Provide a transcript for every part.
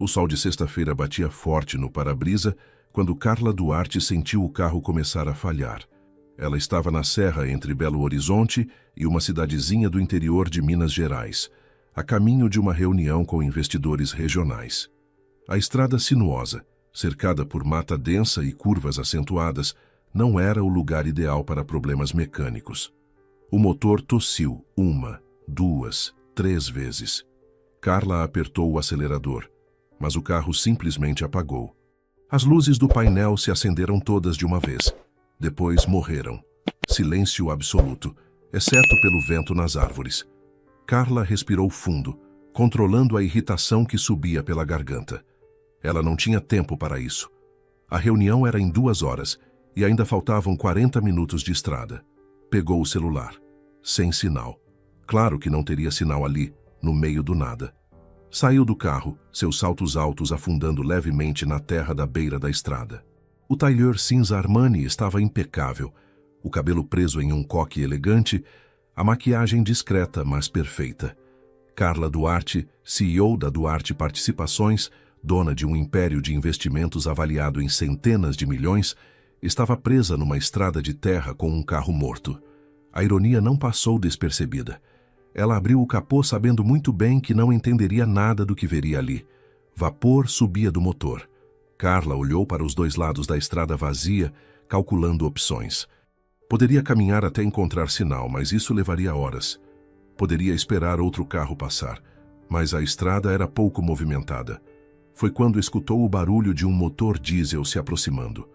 O sol de sexta-feira batia forte no para-brisa quando Carla Duarte sentiu o carro começar a falhar. Ela estava na serra entre Belo Horizonte e uma cidadezinha do interior de Minas Gerais, a caminho de uma reunião com investidores regionais. A estrada sinuosa, cercada por mata densa e curvas acentuadas, não era o lugar ideal para problemas mecânicos. O motor tossiu 1, 2, 3 vezes. Carla apertou o acelerador, mas o carro simplesmente apagou. As luzes do painel se acenderam todas de uma vez. Depois morreram. Silêncio absoluto, exceto pelo vento nas árvores. Carla respirou fundo, controlando a irritação que subia pela garganta. Ela não tinha tempo para isso. A reunião era em 2 horas e ainda faltavam 40 minutos de estrada. Pegou o celular. Sem sinal. Claro que não teria sinal ali, no meio do nada. Saiu do carro, seus saltos altos afundando levemente na terra da beira da estrada. O tailleur cinza Armani estava impecável, o cabelo preso em um coque elegante, a maquiagem discreta, mas perfeita. Carla Duarte, CEO da Duarte Participações, dona de um império de investimentos avaliado em centenas de milhões, estava presa numa estrada de terra com um carro morto. A ironia não passou despercebida. Ela abriu o capô sabendo muito bem que não entenderia nada do que veria ali. Vapor subia do motor. Carla olhou para os 2 lados da estrada vazia, calculando opções. Poderia caminhar até encontrar sinal, mas isso levaria horas. Poderia esperar outro carro passar, mas a estrada era pouco movimentada. Foi quando escutou o barulho de um motor diesel se aproximando.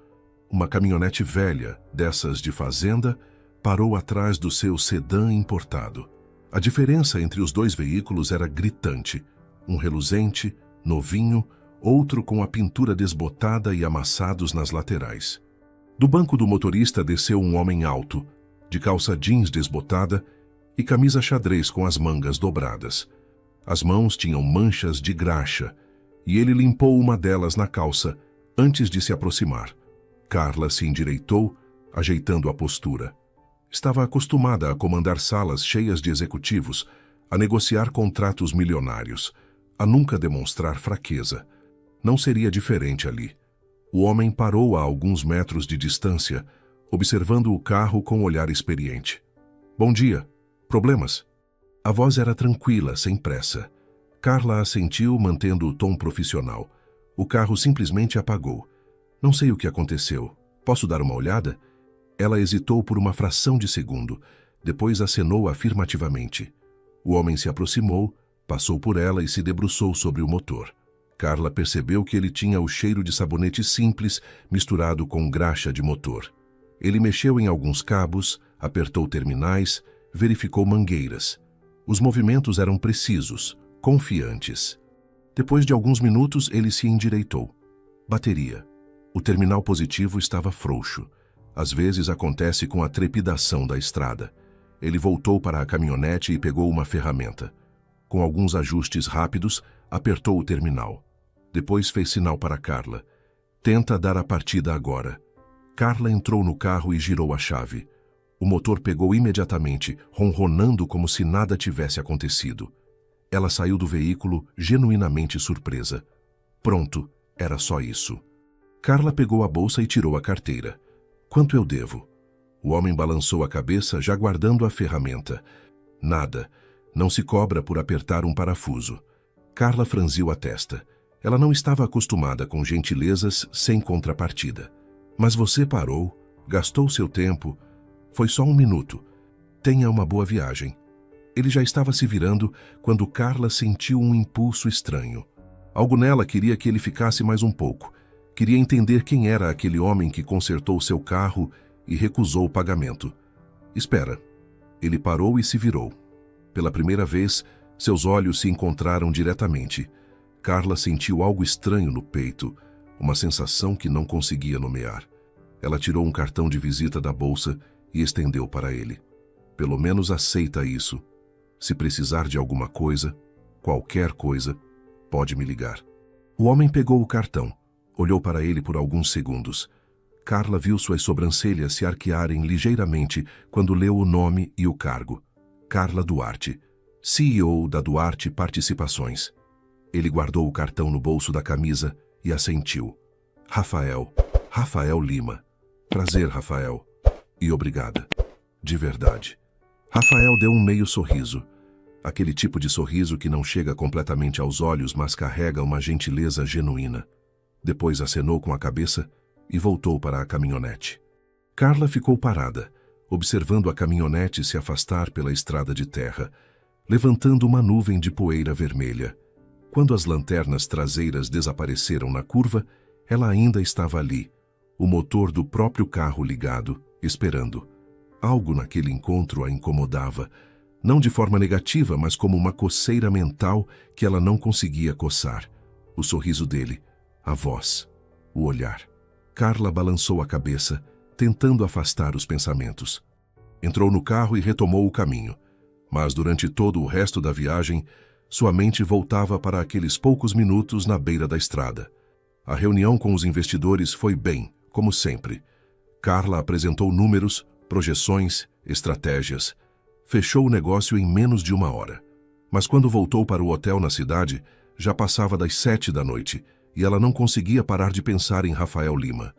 Uma caminhonete velha, dessas de fazenda, parou atrás do seu sedã importado. A diferença entre os 2 veículos era gritante. Um reluzente, novinho, outro com a pintura desbotada e amassados nas laterais. Do banco do motorista desceu um homem alto, de calça jeans desbotada e camisa xadrez com as mangas dobradas. As mãos tinham manchas de graxa e ele limpou uma delas na calça antes de se aproximar. Carla se endireitou, ajeitando a postura. Estava acostumada a comandar salas cheias de executivos, a negociar contratos milionários, a nunca demonstrar fraqueza. Não seria diferente ali. O homem parou a alguns metros de distância, observando o carro com um olhar experiente. Bom dia. Problemas? A voz era tranquila, sem pressa. Carla assentiu, mantendo o tom profissional. O carro simplesmente apagou. Não sei o que aconteceu. Posso dar uma olhada? Ela hesitou por uma fração de segundo, depois acenou afirmativamente. O homem se aproximou, passou por ela e se debruçou sobre o motor. Carla percebeu que ele tinha o cheiro de sabonete simples misturado com graxa de motor. Ele mexeu em alguns cabos, apertou terminais, verificou mangueiras. Os movimentos eram precisos, confiantes. Depois de alguns minutos, ele se endireitou. Bateria. O terminal positivo estava frouxo. Às vezes acontece com a trepidação da estrada. Ele voltou para a caminhonete e pegou uma ferramenta. Com alguns ajustes rápidos, apertou o terminal. Depois fez sinal para Carla. Tenta dar a partida agora. Carla entrou no carro e girou a chave. O motor pegou imediatamente, ronronando como se nada tivesse acontecido. Ela saiu do veículo genuinamente surpresa. Pronto, era só isso. Carla pegou a bolsa e tirou a carteira. Quanto eu devo? O homem balançou a cabeça, já guardando a ferramenta. Nada. Não se cobra por apertar um parafuso. Carla franziu a testa. Ela não estava acostumada com gentilezas sem contrapartida. Mas você parou, gastou seu tempo. Foi só 1 minuto. Tenha uma boa viagem. Ele já estava se virando quando Carla sentiu um impulso estranho. Algo nela queria que ele ficasse mais um pouco. Queria entender quem era aquele homem que consertou seu carro e recusou o pagamento. Espera. Ele parou e se virou. Pela primeira vez, seus olhos se encontraram diretamente. Carla sentiu algo estranho no peito, uma sensação que não conseguia nomear. Ela tirou um cartão de visita da bolsa e estendeu para ele. Pelo menos aceita isso. Se precisar de alguma coisa, qualquer coisa, pode me ligar. O homem pegou o cartão. Olhou para ele por alguns segundos. Carla viu suas sobrancelhas se arquearem ligeiramente quando leu o nome e o cargo. Carla Duarte, CEO da Duarte Participações. Ele guardou o cartão no bolso da camisa e assentiu. Rafael. Rafael Lima. Prazer, Rafael. E obrigada. De verdade. Rafael deu um meio sorriso. Aquele tipo de sorriso que não chega completamente aos olhos, mas carrega uma gentileza genuína. Depois acenou com a cabeça e voltou para a caminhonete. Carla ficou parada, observando a caminhonete se afastar pela estrada de terra, levantando uma nuvem de poeira vermelha. Quando as lanternas traseiras desapareceram na curva, ela ainda estava ali, o motor do próprio carro ligado, esperando. Algo naquele encontro a incomodava, não de forma negativa, mas como uma coceira mental que ela não conseguia coçar. O sorriso dele, a voz, o olhar. Carla balançou a cabeça, tentando afastar os pensamentos. Entrou no carro e retomou o caminho, mas durante todo o resto da viagem, sua mente voltava para aqueles poucos minutos na beira da estrada. A reunião com os investidores foi bem, como sempre. Carla apresentou números, projeções, estratégias. Fechou o negócio em menos de 1 hora. Mas quando voltou para o hotel na cidade, já passava das 7 da noite e ela não conseguia parar de pensar em Rafael Lima.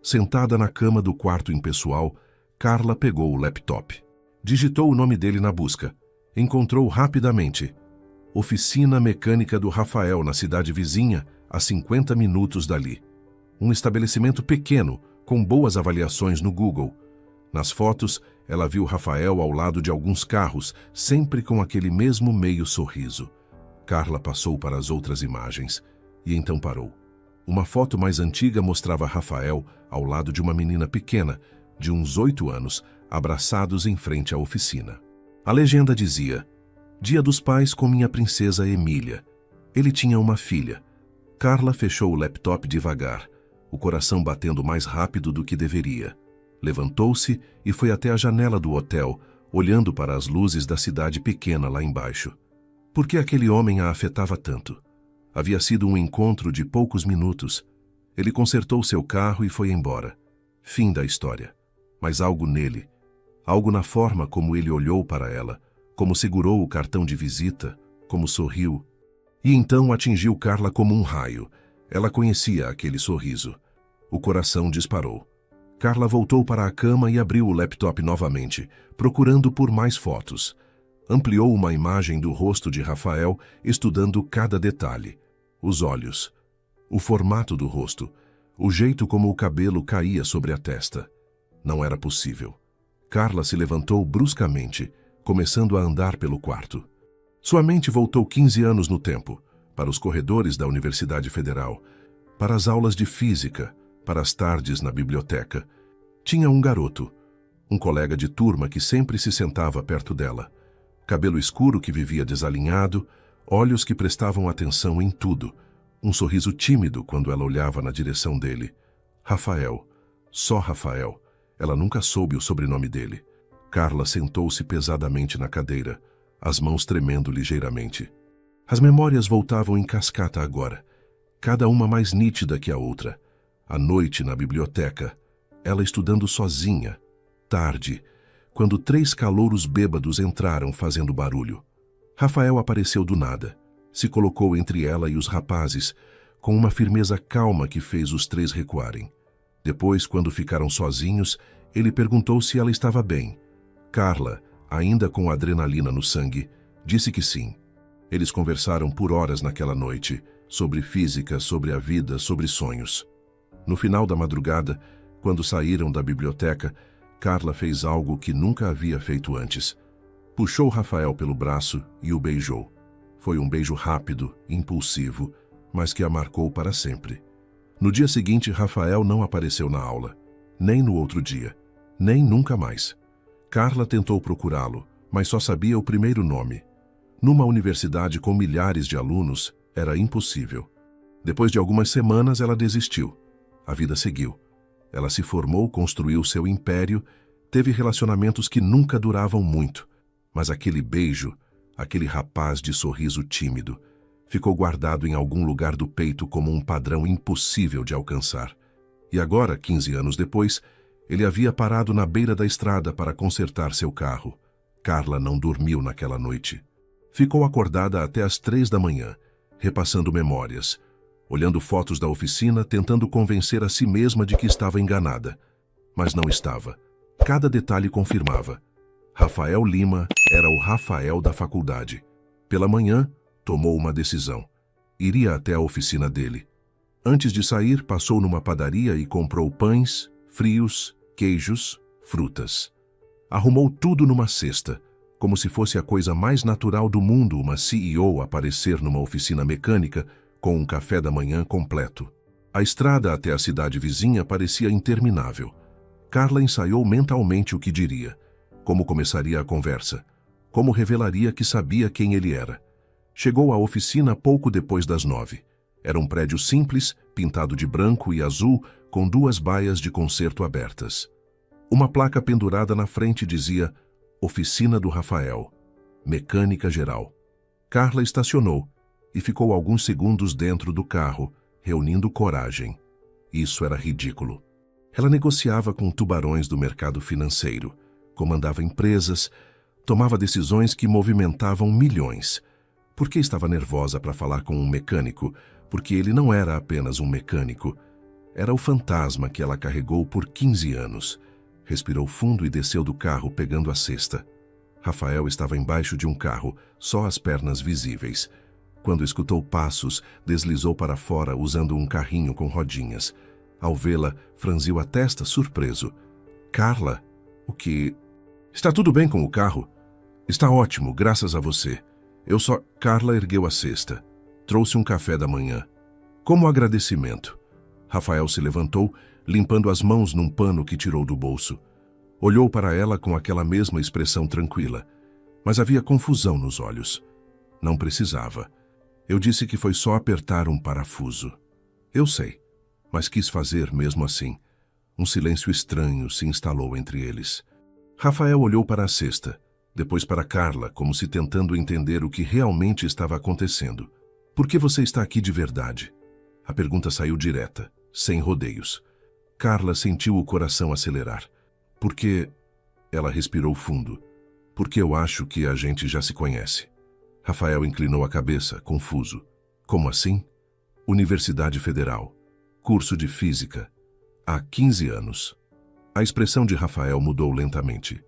Sentada na cama do quarto impessoal, Carla pegou o laptop. Digitou o nome dele na busca. Encontrou rapidamente. Oficina mecânica do Rafael, na cidade vizinha, a 50 minutos dali. Um estabelecimento pequeno, com boas avaliações no Google. Nas fotos, ela viu Rafael ao lado de alguns carros, sempre com aquele mesmo meio sorriso. Carla passou para as outras imagens, e então parou. Uma foto mais antiga mostrava Rafael ao lado de uma menina pequena, de uns 8 anos, abraçados em frente à oficina. A legenda dizia: Dia dos Pais com minha princesa Emília. Ele tinha uma filha. Carla fechou o laptop devagar, o coração batendo mais rápido do que deveria. Levantou-se e foi até a janela do hotel, olhando para as luzes da cidade pequena lá embaixo. Por que aquele homem a afetava tanto? Havia sido um encontro de poucos minutos. Ele consertou seu carro e foi embora. Fim da história. Mas algo nele, algo na forma como ele olhou para ela, como segurou o cartão de visita, como sorriu. E então atingiu Carla como um raio. Ela conhecia aquele sorriso. O coração disparou. Carla voltou para a cama e abriu o laptop novamente, procurando por mais fotos. Ampliou uma imagem do rosto de Rafael, estudando cada detalhe. Os olhos, o formato do rosto, o jeito como o cabelo caía sobre a testa. Não era possível. Carla se levantou bruscamente, começando a andar pelo quarto. Sua mente voltou 15 anos no tempo, para os corredores da Universidade Federal, para as aulas de física, para as tardes na biblioteca. Tinha um garoto, um colega de turma que sempre se sentava perto dela. Cabelo escuro que vivia desalinhado, olhos que prestavam atenção em tudo, um sorriso tímido quando ela olhava na direção dele. Rafael, só Rafael. Ela nunca soube o sobrenome dele. Carla sentou-se pesadamente na cadeira, as mãos tremendo ligeiramente. As memórias voltavam em cascata agora, cada uma mais nítida que a outra. À noite na biblioteca, ela estudando sozinha, tarde, quando 3 calouros bêbados entraram fazendo barulho. Rafael apareceu do nada, se colocou entre ela e os rapazes, com uma firmeza calma que fez os 3 recuarem. Depois, quando ficaram sozinhos, ele perguntou se ela estava bem. Carla, ainda com adrenalina no sangue, disse que sim. Eles conversaram por horas naquela noite, sobre física, sobre a vida, sobre sonhos. No final da madrugada, quando saíram da biblioteca, Carla fez algo que nunca havia feito antes. Puxou Rafael pelo braço e o beijou. Foi um beijo rápido, impulsivo, mas que a marcou para sempre. No dia seguinte, Rafael não apareceu na aula, nem no outro dia, nem nunca mais. Carla tentou procurá-lo, mas só sabia o primeiro nome. Numa universidade com milhares de alunos, era impossível. Depois de algumas semanas, ela desistiu. A vida seguiu. Ela se formou, construiu seu império, teve relacionamentos que nunca duravam muito, mas aquele beijo, aquele rapaz de sorriso tímido, ficou guardado em algum lugar do peito como um padrão impossível de alcançar. E agora, 15 anos depois, ele havia parado na beira da estrada para consertar seu carro. Carla não dormiu naquela noite. Ficou acordada até às 3 da manhã, repassando memórias, olhando fotos da oficina, tentando convencer a si mesma de que estava enganada. Mas não estava. Cada detalhe confirmava. Rafael Lima era o Rafael da faculdade. Pela manhã, tomou uma decisão. Iria até a oficina dele. Antes de sair, passou numa padaria e comprou pães, frios, queijos, frutas. Arrumou tudo numa cesta, como se fosse a coisa mais natural do mundo uma CEO aparecer numa oficina mecânica com um café da manhã completo. A estrada até a cidade vizinha parecia interminável. Carla ensaiou mentalmente o que diria, como começaria a conversa, como revelaria que sabia quem ele era. Chegou à oficina pouco depois das 9. Era um prédio simples, pintado de branco e azul, com 2 baias de concerto abertas. Uma placa pendurada na frente dizia Oficina do Rafael, Mecânica Geral. Carla estacionou e ficou alguns segundos dentro do carro, reunindo coragem. Isso era ridículo. Ela negociava com tubarões do mercado financeiro, comandava empresas, tomava decisões que movimentavam milhões. Por que estava nervosa para falar com um mecânico? Porque ele não era apenas um mecânico. Era o fantasma que ela carregou por 15 anos. Respirou fundo e desceu do carro pegando a cesta. Rafael estava embaixo de um carro, só as pernas visíveis. Quando escutou passos, deslizou para fora usando um carrinho com rodinhas. Ao vê-la, franziu a testa surpreso. Carla? O que... Está tudo bem com o carro? Está ótimo, graças a você. Carla ergueu a cesta. Trouxe um café da manhã. Como agradecimento. Rafael se levantou, limpando as mãos num pano que tirou do bolso. Olhou para ela com aquela mesma expressão tranquila. Mas havia confusão nos olhos. Não precisava. Eu disse que foi só apertar um parafuso. Eu sei, mas quis fazer mesmo assim. Um silêncio estranho se instalou entre eles. Rafael olhou para a cesta, depois para Carla, como se tentando entender o que realmente estava acontecendo. Por que você está aqui de verdade? A pergunta saiu direta, sem rodeios. Carla sentiu o coração acelerar. Porque... Ela respirou fundo. Porque eu acho que a gente já se conhece. Rafael inclinou a cabeça, confuso. Como assim? Universidade Federal. Curso de Física. Há 15 anos. A expressão de Rafael mudou lentamente.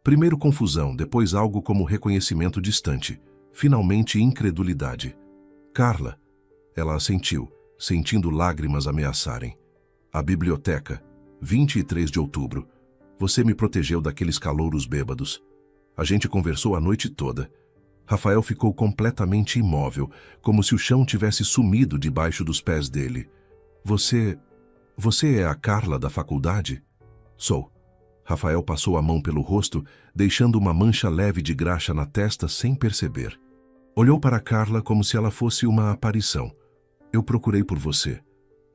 Primeiro confusão, depois algo como reconhecimento distante. Finalmente incredulidade. Carla. Ela assentiu, sentindo lágrimas ameaçarem. A biblioteca. 23 de outubro. Você me protegeu daqueles calouros bêbados. A gente conversou a noite toda. Rafael ficou completamente imóvel, como se o chão tivesse sumido debaixo dos pés dele. Você é a Carla da faculdade? Sou. Rafael passou a mão pelo rosto, deixando uma mancha leve de graxa na testa sem perceber. Olhou para Carla como se ela fosse uma aparição. Eu procurei por você.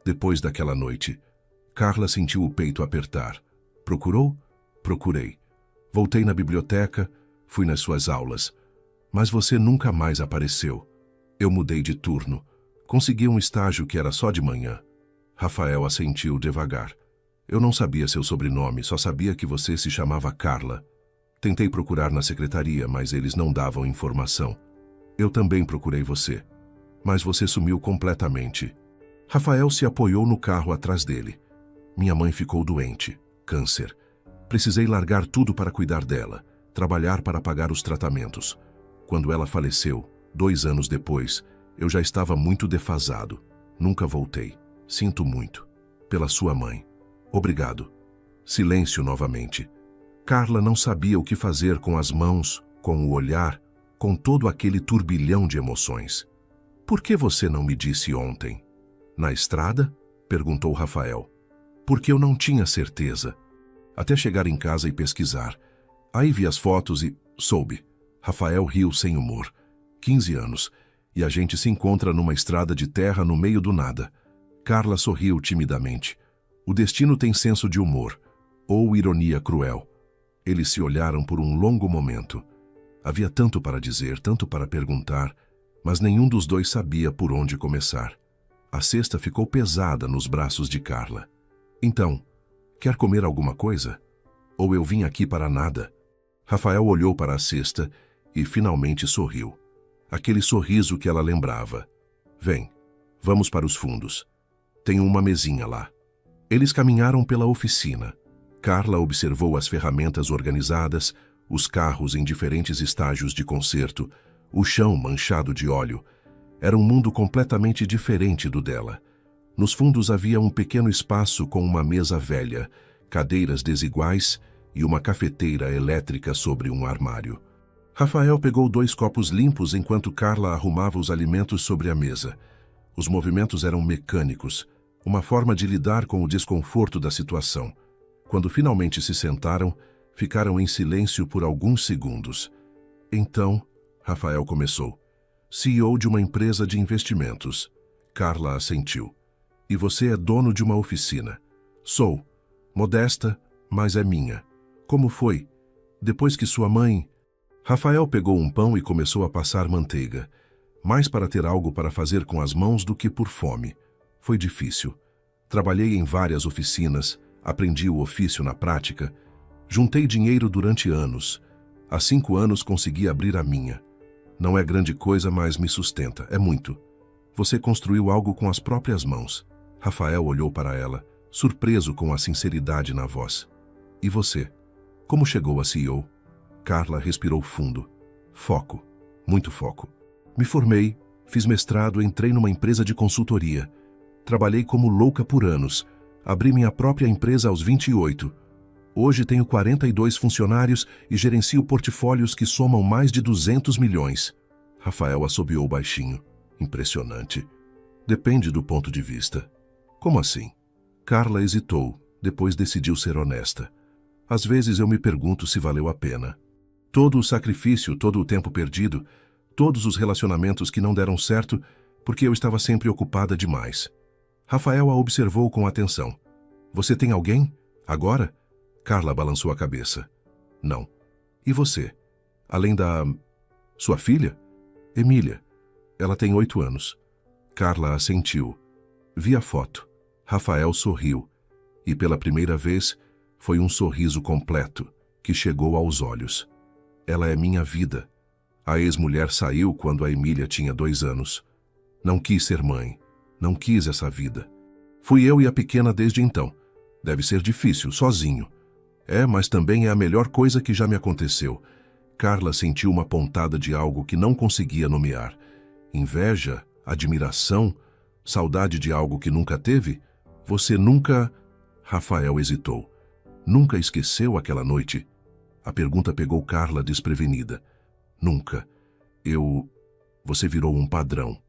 Depois daquela noite. Carla sentiu o peito apertar. Procurou? Procurei. Voltei na biblioteca, fui nas suas aulas. Mas você nunca mais apareceu. Eu mudei de turno. Consegui um estágio que era só de manhã. Rafael assentiu devagar. Eu não sabia seu sobrenome, só sabia que você se chamava Carla. Tentei procurar na secretaria, mas eles não davam informação. Eu também procurei você. Mas você sumiu completamente. Rafael se apoiou no carro atrás dele. Minha mãe ficou doente. Câncer. Precisei largar tudo para cuidar dela, trabalhar para pagar os tratamentos. Quando ela faleceu, 2 anos depois, eu já estava muito defasado. Nunca voltei. Sinto muito. Pela sua mãe. Obrigado. Silêncio novamente. Carla não sabia o que fazer com as mãos, com o olhar, com todo aquele turbilhão de emoções. Por que você não me disse ontem? Na estrada? Perguntou Rafael. Porque eu não tinha certeza. Até chegar em casa e pesquisar. Aí vi as fotos e soube. Rafael riu sem humor. 15 anos. E a gente se encontra numa estrada de terra no meio do nada. Carla sorriu timidamente. O destino tem senso de humor. Ou ironia cruel. Eles se olharam por um longo momento. Havia tanto para dizer, tanto para perguntar, mas nenhum dos dois sabia por onde começar. A cesta ficou pesada nos braços de Carla. Então, quer comer alguma coisa? Ou eu vim aqui para nada? Rafael olhou para a cesta e finalmente sorriu. Aquele sorriso que ela lembrava. Vem, vamos para os fundos. Tenho uma mesinha lá. Eles caminharam pela oficina. Carla observou as ferramentas organizadas, os carros em diferentes estágios de conserto, o chão manchado de óleo. Era um mundo completamente diferente do dela. Nos fundos havia um pequeno espaço com uma mesa velha, cadeiras desiguais e uma cafeteira elétrica sobre um armário. Rafael pegou 2 copos limpos enquanto Carla arrumava os alimentos sobre a mesa. Os movimentos eram mecânicos, uma forma de lidar com o desconforto da situação. Quando finalmente se sentaram, ficaram em silêncio por alguns segundos. Então, Rafael começou. CEO de uma empresa de investimentos. Carla assentiu. E você é dono de uma oficina. Sou. Modesta, mas é minha. Como foi? Depois que sua mãe... Rafael pegou um pão e começou a passar manteiga. Mais para ter algo para fazer com as mãos do que por fome. Foi difícil. Trabalhei em várias oficinas, aprendi o ofício na prática. Juntei dinheiro durante anos. Há 5 anos consegui abrir a minha. Não é grande coisa, mas me sustenta. É muito. Você construiu algo com as próprias mãos. Rafael olhou para ela, surpreso com a sinceridade na voz. E você? Como chegou a CEO? Carla respirou fundo. Foco. Muito foco. Me formei, fiz mestrado, entrei numa empresa de consultoria. Trabalhei como louca por anos. Abri minha própria empresa aos 28. Hoje tenho 42 funcionários e gerencio portfólios que somam mais de 200 milhões. Rafael assobiou baixinho. Impressionante. Depende do ponto de vista. Como assim? Carla hesitou, depois decidiu ser honesta. Às vezes eu me pergunto se valeu a pena. Todo o sacrifício, todo o tempo perdido, todos os relacionamentos que não deram certo, porque eu estava sempre ocupada demais. Rafael a observou com atenção. Você tem alguém? Agora? Carla balançou a cabeça. Não. E você? Além da... sua filha? Emília. Ela tem 8 anos. Carla assentiu. Vi a foto. Rafael sorriu. E pela primeira vez, foi um sorriso completo, que chegou aos olhos. Ela é minha vida. A ex-mulher saiu quando a Emília tinha 2 anos. Não quis ser mãe. Não quis essa vida. Fui eu e a pequena desde então. Deve ser difícil, sozinho. É, mas também é a melhor coisa que já me aconteceu. Carla sentiu uma pontada de algo que não conseguia nomear. Inveja, admiração, saudade de algo que nunca teve? Você nunca... Rafael hesitou. Nunca esqueceu aquela noite? A pergunta pegou Carla desprevenida. Nunca. Você virou um padrão.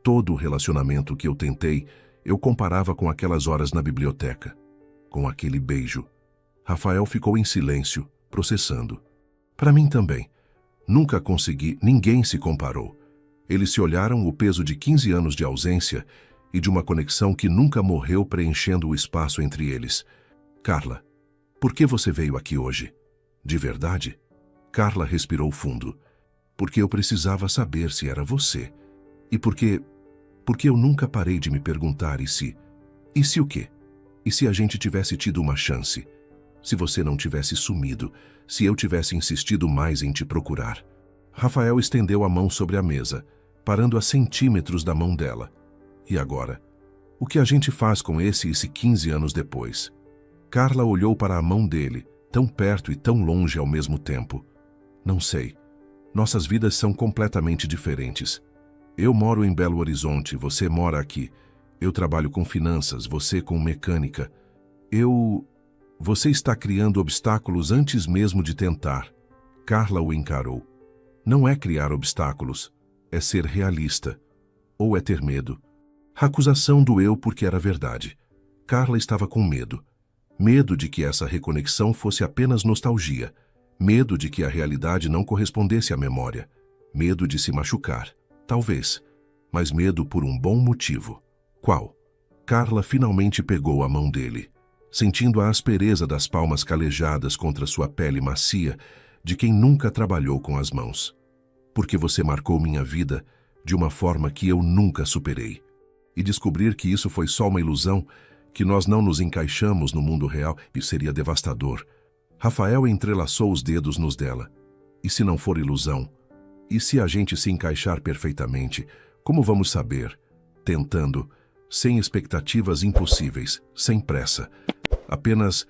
Todo o relacionamento que eu tentei, eu comparava com aquelas horas na biblioteca. Com aquele beijo. Rafael ficou em silêncio, processando. Para mim também. Nunca consegui, ninguém se comparou. Eles se olharam, o peso de 15 anos de ausência e de uma conexão que nunca morreu preenchendo o espaço entre eles. Carla, por que você veio aqui hoje? De verdade? Carla respirou fundo. Porque eu precisava saber se era você. E porque eu nunca parei de me perguntar e se... E se o quê? E se a gente tivesse tido uma chance? Se você não tivesse sumido, se eu tivesse insistido mais em te procurar. Rafael estendeu a mão sobre a mesa, parando a centímetros da mão dela. E agora? O que a gente faz com esse 15 anos depois? Carla olhou para a mão dele, tão perto e tão longe ao mesmo tempo. Não sei. Nossas vidas são completamente diferentes. Eu moro em Belo Horizonte, você mora aqui. Eu trabalho com finanças, você com mecânica. Você está criando obstáculos antes mesmo de tentar. Carla o encarou. Não é criar obstáculos, é ser realista. Ou é ter medo. A acusação doeu porque era verdade. Carla estava com medo. Medo de que essa reconexão fosse apenas nostalgia. Medo de que a realidade não correspondesse à memória. Medo de se machucar. Talvez. Mas medo por um bom motivo. Qual? Carla finalmente pegou a mão dele, sentindo a aspereza das palmas calejadas contra sua pele macia de quem nunca trabalhou com as mãos. Porque você marcou minha vida de uma forma que eu nunca superei. E descobrir que isso foi só uma ilusão, que nós não nos encaixamos no mundo real, isso seria devastador. Rafael entrelaçou os dedos nos dela. E se não for ilusão? E se a gente se encaixar perfeitamente, como vamos saber? tentando, sem expectativas impossíveis, sem pressa, apenas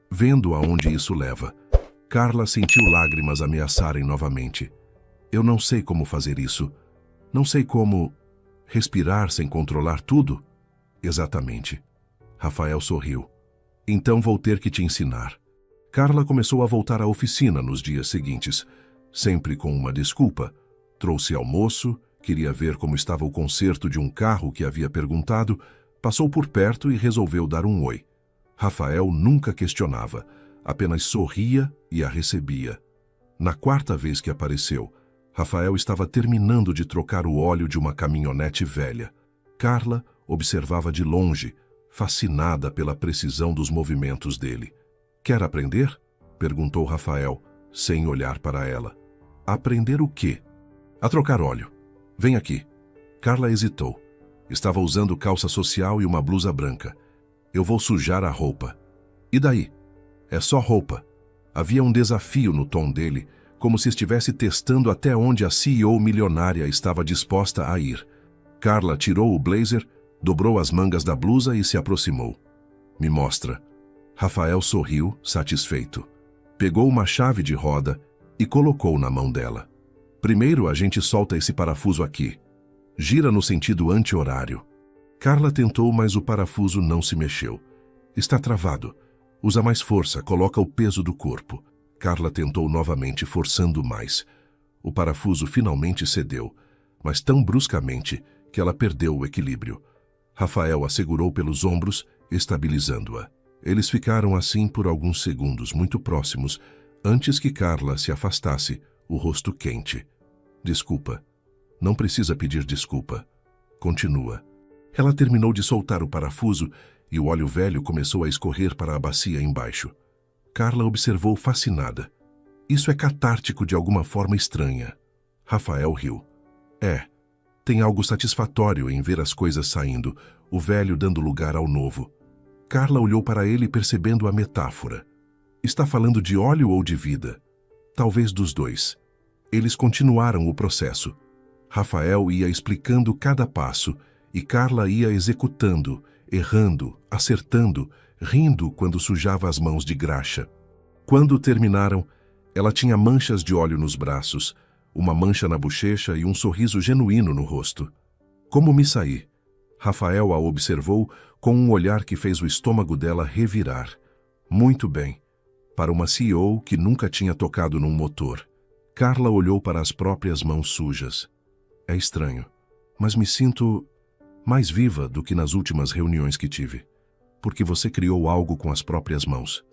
vendo aonde isso leva. Carla sentiu lágrimas ameaçarem novamente. Eu não sei como fazer isso. Não sei como respirar sem controlar tudo. Exatamente. Rafael sorriu. Então vou ter que te ensinar. Carla começou a voltar à oficina nos dias seguintes, sempre com uma desculpa. Trouxe almoço, queria ver como estava o conserto de um carro que havia perguntado, passou por perto e resolveu dar um oi. Rafael nunca questionava, apenas sorria e a recebia. Na quarta vez que apareceu, Rafael estava terminando de trocar o óleo de uma caminhonete velha. Carla observava de longe, fascinada pela precisão dos movimentos dele. Quer aprender? Perguntou Rafael, sem olhar para ela. Aprender o quê? A trocar óleo. Vem aqui. Carla hesitou. Estava usando calça social e uma blusa branca. Eu vou sujar a roupa. E daí? É só roupa. Havia um desafio no tom dele, como se estivesse testando até onde a CEO milionária estava disposta a ir. Carla tirou o blazer, dobrou as mangas da blusa e se aproximou. Me mostra. Rafael sorriu, satisfeito. Pegou uma chave de roda e colocou na mão dela. Primeiro a gente solta esse parafuso aqui. Gira no sentido anti-horário. Carla tentou, mas o parafuso não se mexeu. Está travado. Usa mais força, coloca o peso do corpo. Carla tentou novamente, forçando mais. O parafuso finalmente cedeu, mas tão bruscamente que ela perdeu o equilíbrio. Rafael a segurou pelos ombros, estabilizando-a. Eles ficaram assim por alguns segundos, muito próximos, antes que Carla se afastasse, o rosto quente. Desculpa. Não precisa pedir desculpa. Continua. Ela terminou de soltar o parafuso e o óleo velho começou a escorrer para a bacia embaixo. Carla observou fascinada. Isso é catártico de alguma forma estranha. Rafael riu. Tem algo satisfatório em ver as coisas saindo, o velho dando lugar ao novo. Carla olhou para ele percebendo a metáfora. Está falando de óleo ou de vida? Talvez dos dois. Eles continuaram o processo. Rafael ia explicando cada passo e Carla ia executando, errando, acertando, rindo quando sujava as mãos de graxa. Quando terminaram, ela tinha manchas de óleo nos braços, uma mancha na bochecha e um sorriso genuíno no rosto. Como me saí? Rafael a observou com um olhar que fez o estômago dela revirar. Muito bem. Para uma CEO que nunca tinha tocado num motor. Carla olhou para as próprias mãos sujas. É estranho, mas me sinto mais viva do que nas últimas reuniões que tive. Porque você criou algo com as próprias mãos.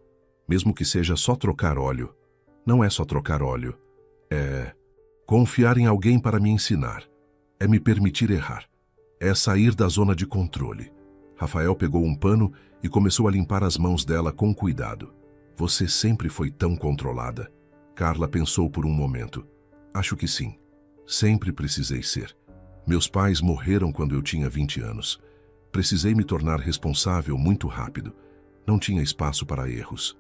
Mesmo que seja só trocar óleo. Não é só trocar óleo. É confiar em alguém para me ensinar. É me permitir errar. É sair da zona de controle. Rafael pegou um pano e começou a limpar as mãos dela com cuidado. Você sempre foi tão controlada. Carla pensou por um momento. Acho que sim. Sempre precisei ser. Meus pais morreram quando eu tinha 20 anos. Precisei me tornar responsável muito rápido. Não tinha espaço para erros.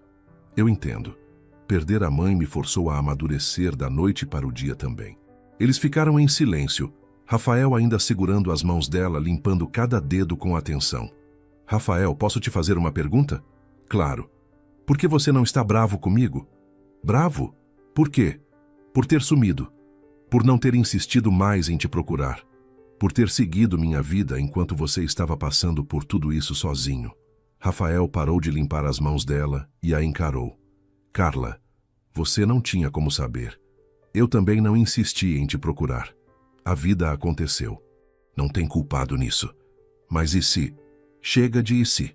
Eu entendo. Perder a mãe me forçou a amadurecer da noite para o dia também. Eles ficaram em silêncio, Rafael ainda segurando as mãos dela, limpando cada dedo com atenção. Rafael, posso te fazer uma pergunta? Claro. Por que você não está bravo comigo? Bravo? Por quê? Por ter sumido. Por não ter insistido mais em te procurar. Por ter seguido minha vida enquanto você estava passando por tudo isso sozinho. Rafael parou de limpar as mãos dela e a encarou. Carla, você não tinha como saber. Eu também não insisti em te procurar. A vida aconteceu. Não tem culpado nisso. Mas e se? Chega de e se.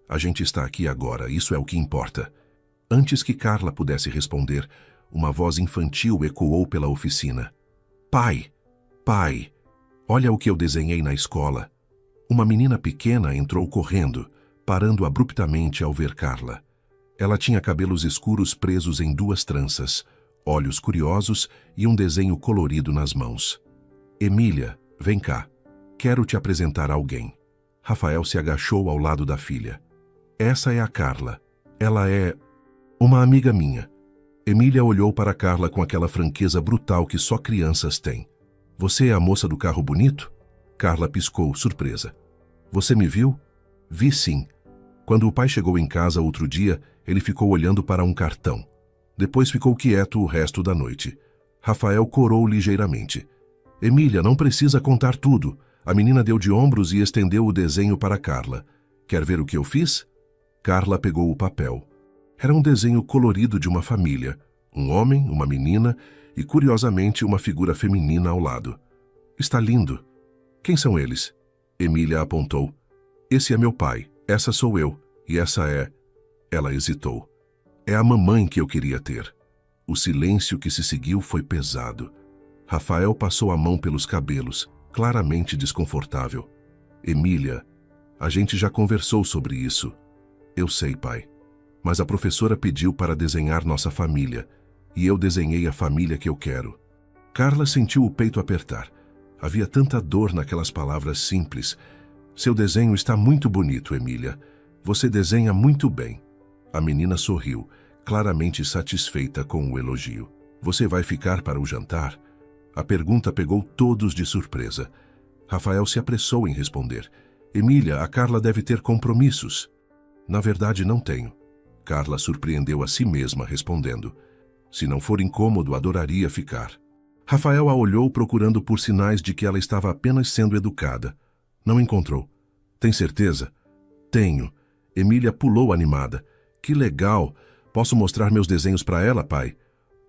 A gente está aqui agora, isso é o que importa. Antes que Carla pudesse responder, uma voz infantil ecoou pela oficina. Pai! Pai! Olha o que eu desenhei na escola. Uma menina pequena entrou correndo, parando abruptamente ao ver Carla. Ela tinha cabelos escuros presos em 2 tranças, olhos curiosos e um desenho colorido nas mãos. Emília, vem cá. Quero te apresentar a alguém. Rafael se agachou ao lado da filha. Essa é a Carla. Ela é uma amiga minha. Emília olhou para Carla com aquela franqueza brutal que só crianças têm. Você é a moça do carro bonito? Carla piscou, surpresa. Você me viu? Vi sim. Quando o pai chegou em casa outro dia, ele ficou olhando para um cartão. Depois ficou quieto o resto da noite. Rafael corou ligeiramente. Emília, não precisa contar tudo. A menina deu de ombros e estendeu o desenho para Carla. Quer ver o que eu fiz? Carla pegou o papel. Era um desenho colorido de uma família. Um homem, uma menina e, curiosamente, uma figura feminina ao lado. Está lindo. Quem são eles? Emília apontou. Esse é meu pai, essa sou eu, e essa é... Ela hesitou. É a mamãe que eu queria ter. O silêncio que se seguiu foi pesado. Rafael passou a mão pelos cabelos, claramente desconfortável. Emília, a gente já conversou sobre isso. Eu sei, pai. Mas a professora pediu para desenhar nossa família, e eu desenhei a família que eu quero. Carla sentiu o peito apertar. Havia tanta dor naquelas palavras simples. Seu desenho está muito bonito, Emília. Você desenha muito bem. A menina sorriu, claramente satisfeita com o elogio. Você vai ficar para o jantar? A pergunta pegou todos de surpresa. Rafael se apressou em responder. Emília, a Carla deve ter compromissos. Na verdade, não tenho. Carla surpreendeu a si mesma, respondendo. Se não for incômodo, adoraria ficar. Rafael a olhou procurando por sinais de que ela estava apenas sendo educada. Não encontrou. Tem certeza? Tenho. Emília pulou animada. Que legal! Posso mostrar meus desenhos para ela, pai?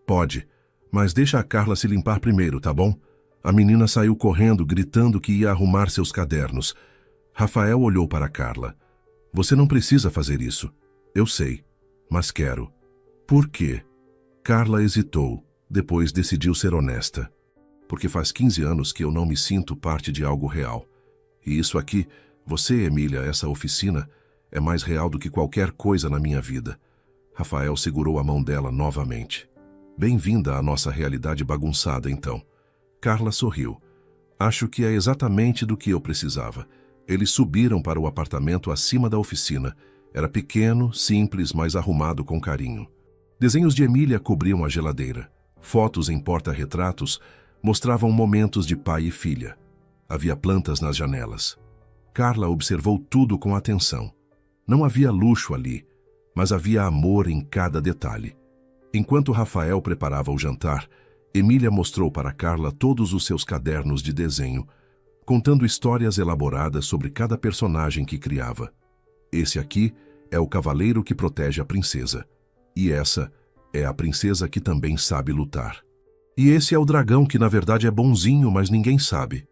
Pode, mas deixa a Carla se limpar primeiro, tá bom? A menina saiu correndo, gritando que ia arrumar seus cadernos. Rafael olhou para Carla. Você não precisa fazer isso. Eu sei, mas quero. Por quê? Carla hesitou. Depois decidiu ser honesta. Porque faz 15 anos que eu não me sinto parte de algo real. E isso aqui, você, Emília, essa oficina, é mais real do que qualquer coisa na minha vida. Rafael segurou a mão dela novamente. Bem-vinda à nossa realidade bagunçada, então. Carla sorriu. Acho que é exatamente do que eu precisava. Eles subiram para o apartamento acima da oficina. Era pequeno, simples, mas arrumado com carinho. Desenhos de Emília cobriam a geladeira. Fotos em porta-retratos mostravam momentos de pai e filha. Havia plantas nas janelas. Carla observou tudo com atenção. Não havia luxo ali, mas havia amor em cada detalhe. Enquanto Rafael preparava o jantar, Emília mostrou para Carla todos os seus cadernos de desenho, contando histórias elaboradas sobre cada personagem que criava. Esse aqui é o cavaleiro que protege a princesa. E essa é a princesa que também sabe lutar. E esse é o dragão que na verdade é bonzinho, mas ninguém sabe.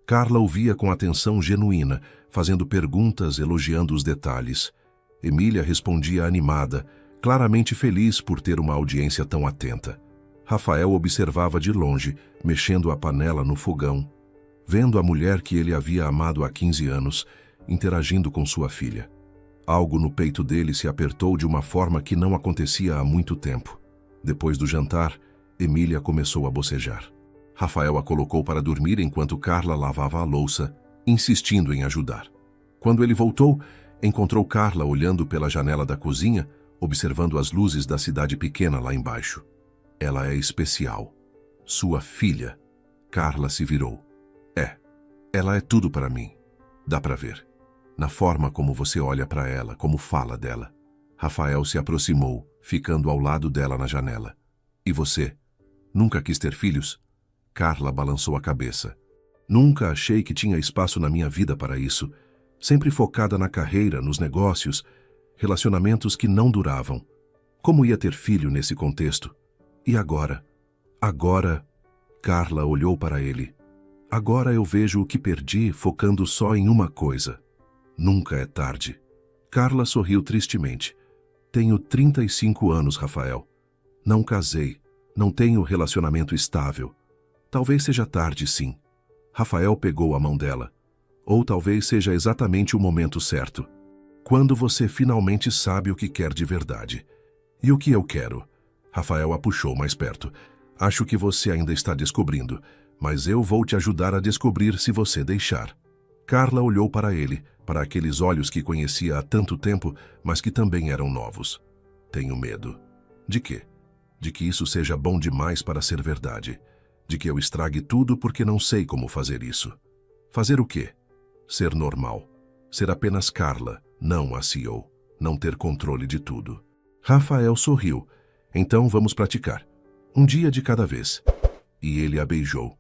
Carla ouvia com atenção genuína, fazendo perguntas, elogiando os detalhes. Emília respondia animada, claramente feliz por ter uma audiência tão atenta. Rafael observava de longe, mexendo a panela no fogão, vendo a mulher que ele havia amado há 15 anos, interagindo com sua filha. Algo no peito dele se apertou de uma forma que não acontecia há muito tempo. Depois do jantar, Emília começou a bocejar. Rafael a colocou para dormir enquanto Carla lavava a louça, insistindo em ajudar. Quando ele voltou, encontrou Carla olhando pela janela da cozinha, observando as luzes da cidade pequena lá embaixo. Ela é especial. Sua filha. Carla se virou. Ela é tudo para mim. Dá para ver. Na forma como você olha para ela, como fala dela. Rafael se aproximou, ficando ao lado dela na janela. E você? Nunca quis ter filhos? Carla balançou a cabeça. Nunca achei que tinha espaço na minha vida para isso. Sempre focada na carreira, nos negócios, relacionamentos que não duravam. Como ia ter filho nesse contexto? E agora? Agora... Carla olhou para ele. Agora eu vejo o que perdi focando só em uma coisa. Nunca é tarde. Carla sorriu tristemente. Tenho 35 anos, Rafael. Não casei. Não tenho relacionamento estável. Talvez seja tarde, sim. Rafael pegou a mão dela. Ou talvez seja exatamente o momento certo. Quando você finalmente sabe o que quer de verdade. E o que eu quero? Rafael a puxou mais perto. Acho que você ainda está descobrindo, mas eu vou te ajudar a descobrir se você deixar. Carla olhou para ele, para aqueles olhos que conhecia há tanto tempo, mas que também eram novos. Tenho medo. De quê? De que isso seja bom demais para ser verdade. De que eu estrague tudo porque não sei como fazer isso. Fazer o quê? Ser normal. Ser apenas Carla, não a CEO. Não ter controle de tudo. Rafael sorriu. Então vamos praticar. Um dia de cada vez. E ele a beijou.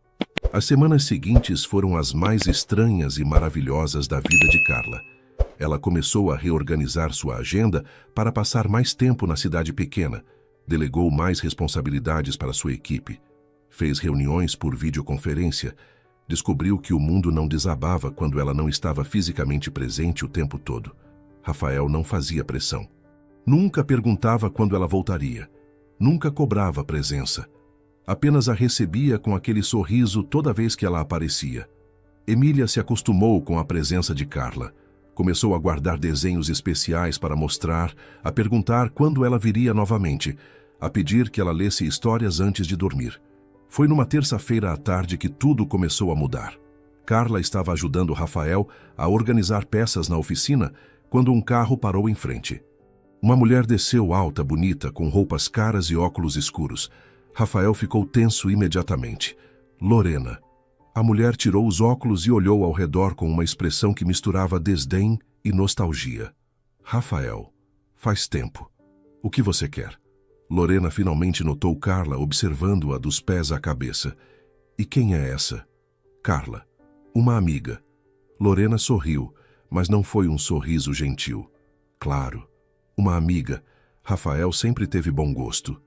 As semanas seguintes foram as mais estranhas e maravilhosas da vida de Carla. Ela começou a reorganizar sua agenda para passar mais tempo na cidade pequena, delegou mais responsabilidades para sua equipe, fez reuniões por videoconferência, descobriu que o mundo não desabava quando ela não estava fisicamente presente o tempo todo. Rafael não fazia pressão. Nunca perguntava quando ela voltaria. Nunca cobrava presença. Apenas a recebia com aquele sorriso toda vez que ela aparecia. Emília se acostumou com a presença de Carla. Começou a guardar desenhos especiais para mostrar, a perguntar quando ela viria novamente, a pedir que ela lesse histórias antes de dormir. Foi numa terça-feira à tarde que tudo começou a mudar. Carla estava ajudando Rafael a organizar peças na oficina quando um carro parou em frente. Uma mulher desceu alta, bonita, com roupas caras e óculos escuros. Rafael ficou tenso imediatamente. Lorena. A mulher tirou os óculos e olhou ao redor com uma expressão que misturava desdém e nostalgia. Rafael, faz tempo. O que você quer? Lorena finalmente notou Carla observando-a dos pés à cabeça. E quem é essa? Carla. Uma amiga. Lorena sorriu, mas não foi um sorriso gentil. Claro. Uma amiga. Rafael sempre teve bom gosto.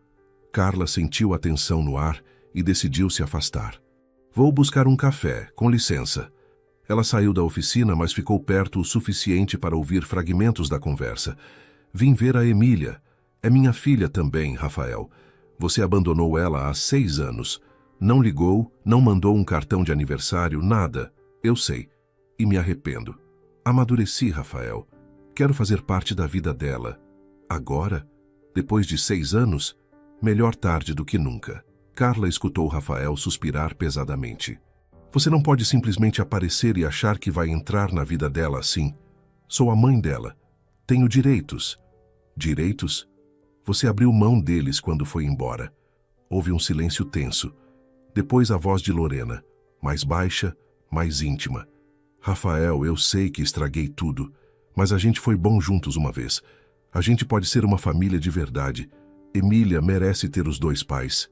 Carla sentiu a tensão no ar e decidiu se afastar. Vou buscar um café, com licença. Ela saiu da oficina, mas ficou perto o suficiente para ouvir fragmentos da conversa. Vim ver a Emília. É minha filha também, Rafael. Você abandonou ela há 6 anos. Não ligou, não mandou um cartão de aniversário, nada. Eu sei. E me arrependo. Amadureci, Rafael. Quero fazer parte da vida dela. Agora, depois de 6 anos, melhor tarde do que nunca. Carla escutou Rafael suspirar pesadamente. Você não pode simplesmente aparecer e achar que vai entrar na vida dela assim. Sou a mãe dela. Tenho direitos. Direitos? Você abriu mão deles quando foi embora. Houve um silêncio tenso. Depois a voz de Lorena, mais baixa, mais íntima. Rafael, eu sei que estraguei tudo, mas a gente foi bom juntos uma vez. A gente pode ser uma família de verdade. Emília merece ter os 2 pais.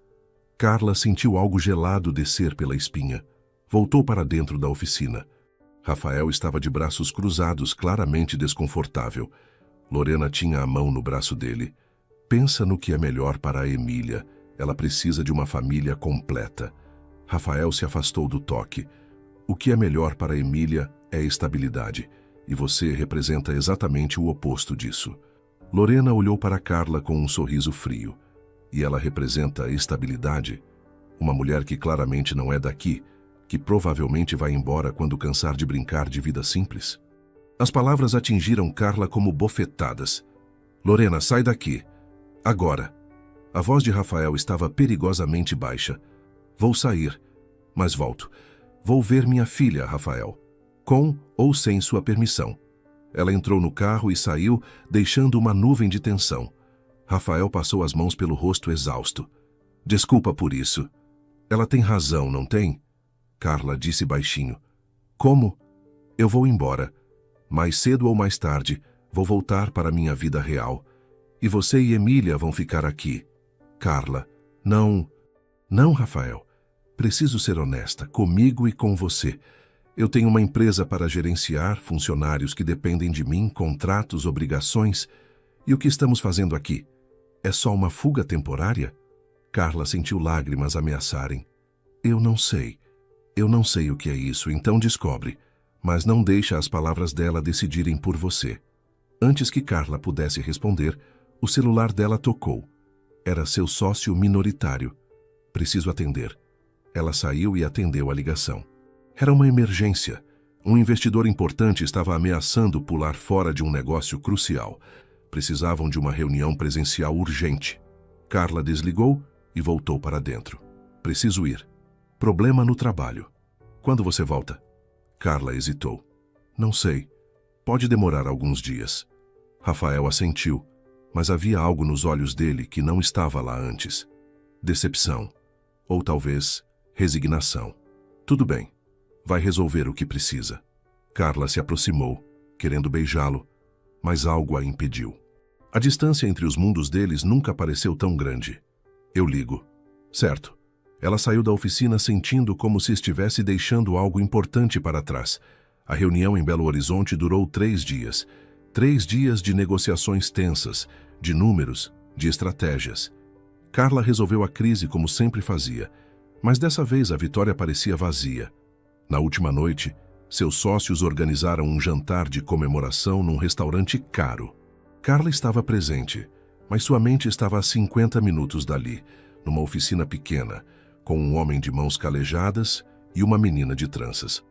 Carla sentiu algo gelado descer pela espinha. Voltou para dentro da oficina. Rafael estava de braços cruzados, claramente desconfortável. Lorena tinha a mão no braço dele. Pensa no que é melhor para a Emília. Ela precisa de uma família completa. Rafael se afastou do toque. O que é melhor para a Emília é estabilidade. E você representa exatamente o oposto disso. Lorena olhou para Carla com um sorriso frio. E ela representa estabilidade? Uma mulher que claramente não é daqui, que provavelmente vai embora quando cansar de brincar de vida simples? As palavras atingiram Carla como bofetadas. Lorena, sai daqui. Agora. A voz de Rafael estava perigosamente baixa. Vou sair, mas volto. Vou ver minha filha, Rafael. Com ou sem sua permissão. Ela entrou no carro e saiu, deixando uma nuvem de tensão. Rafael passou as mãos pelo rosto exausto. Desculpa por isso. Ela tem razão, não tem? Carla disse baixinho. Como? Eu vou embora. Mais cedo ou mais tarde, vou voltar para minha vida real. E você e Emília vão ficar aqui. Carla, não... Não, Rafael. Preciso ser honesta, comigo e com você. Eu tenho uma empresa para gerenciar, funcionários que dependem de mim, contratos, obrigações. E o que estamos fazendo aqui? É só uma fuga temporária? Carla sentiu lágrimas ameaçarem. Eu não sei. Eu não sei o que é isso, então descobre. Mas não deixa as palavras dela decidirem por você. Antes que Carla pudesse responder, o celular dela tocou. Era seu sócio minoritário. Preciso atender. Ela saiu e atendeu a ligação. Era uma emergência. Um investidor importante estava ameaçando pular fora de um negócio crucial. Precisavam de uma reunião presencial urgente. Carla desligou e voltou para dentro. Preciso ir. Problema no trabalho. Quando você volta? Carla hesitou. Não sei. Pode demorar alguns dias. Rafael assentiu, mas havia algo nos olhos dele que não estava lá antes. Decepção. Ou talvez resignação. Tudo bem. Vai resolver o que precisa. Carla se aproximou, querendo beijá-lo, mas algo a impediu. A distância entre os mundos deles nunca pareceu tão grande. Eu ligo. Certo. Ela saiu da oficina sentindo como se estivesse deixando algo importante para trás. A reunião em Belo Horizonte durou 3 dias. 3 dias de negociações tensas, de números, de estratégias. Carla resolveu a crise como sempre fazia, mas dessa vez a vitória parecia vazia. Na última noite, seus sócios organizaram um jantar de comemoração num restaurante caro. Carla estava presente, mas sua mente estava a 50 minutos dali, numa oficina pequena, com um homem de mãos calejadas e uma menina de tranças.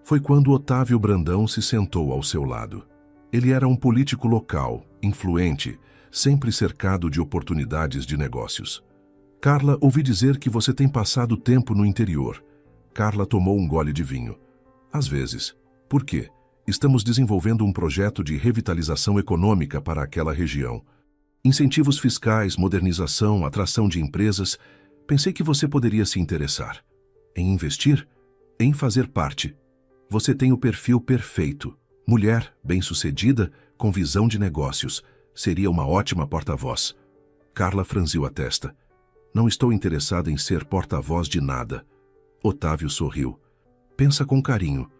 Foi quando Otávio Brandão se sentou ao seu lado. Ele era um político local, influente, sempre cercado de oportunidades de negócios. Carla, ouvi dizer que você tem passado tempo no interior. Carla tomou um gole de vinho. Às vezes. Por quê? Estamos desenvolvendo um projeto de revitalização econômica para aquela região. Incentivos fiscais, modernização, atração de empresas. Pensei que você poderia se interessar. Em investir? Em fazer parte. Você tem o perfil perfeito. Mulher, bem-sucedida, com visão de negócios. Seria uma ótima porta-voz. Carla franziu a testa. Não estou interessada em ser porta-voz de nada. Otávio sorriu. Pensa com carinho.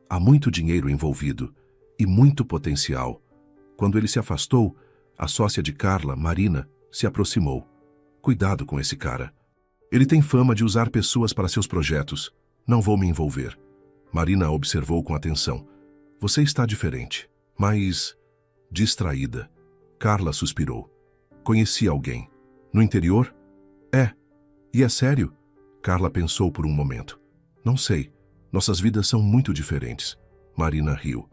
Há muito dinheiro envolvido e muito potencial. Quando ele se afastou, a sócia de Carla, Marina, se aproximou. Cuidado com esse cara. Ele tem fama de usar pessoas para seus projetos. Não vou me envolver. Marina observou com atenção. Você está diferente, mas distraída. Carla suspirou. Conheci alguém. No interior? É. E é sério? Carla pensou por um momento. Não sei. Nossas vidas são muito diferentes. Marina riu.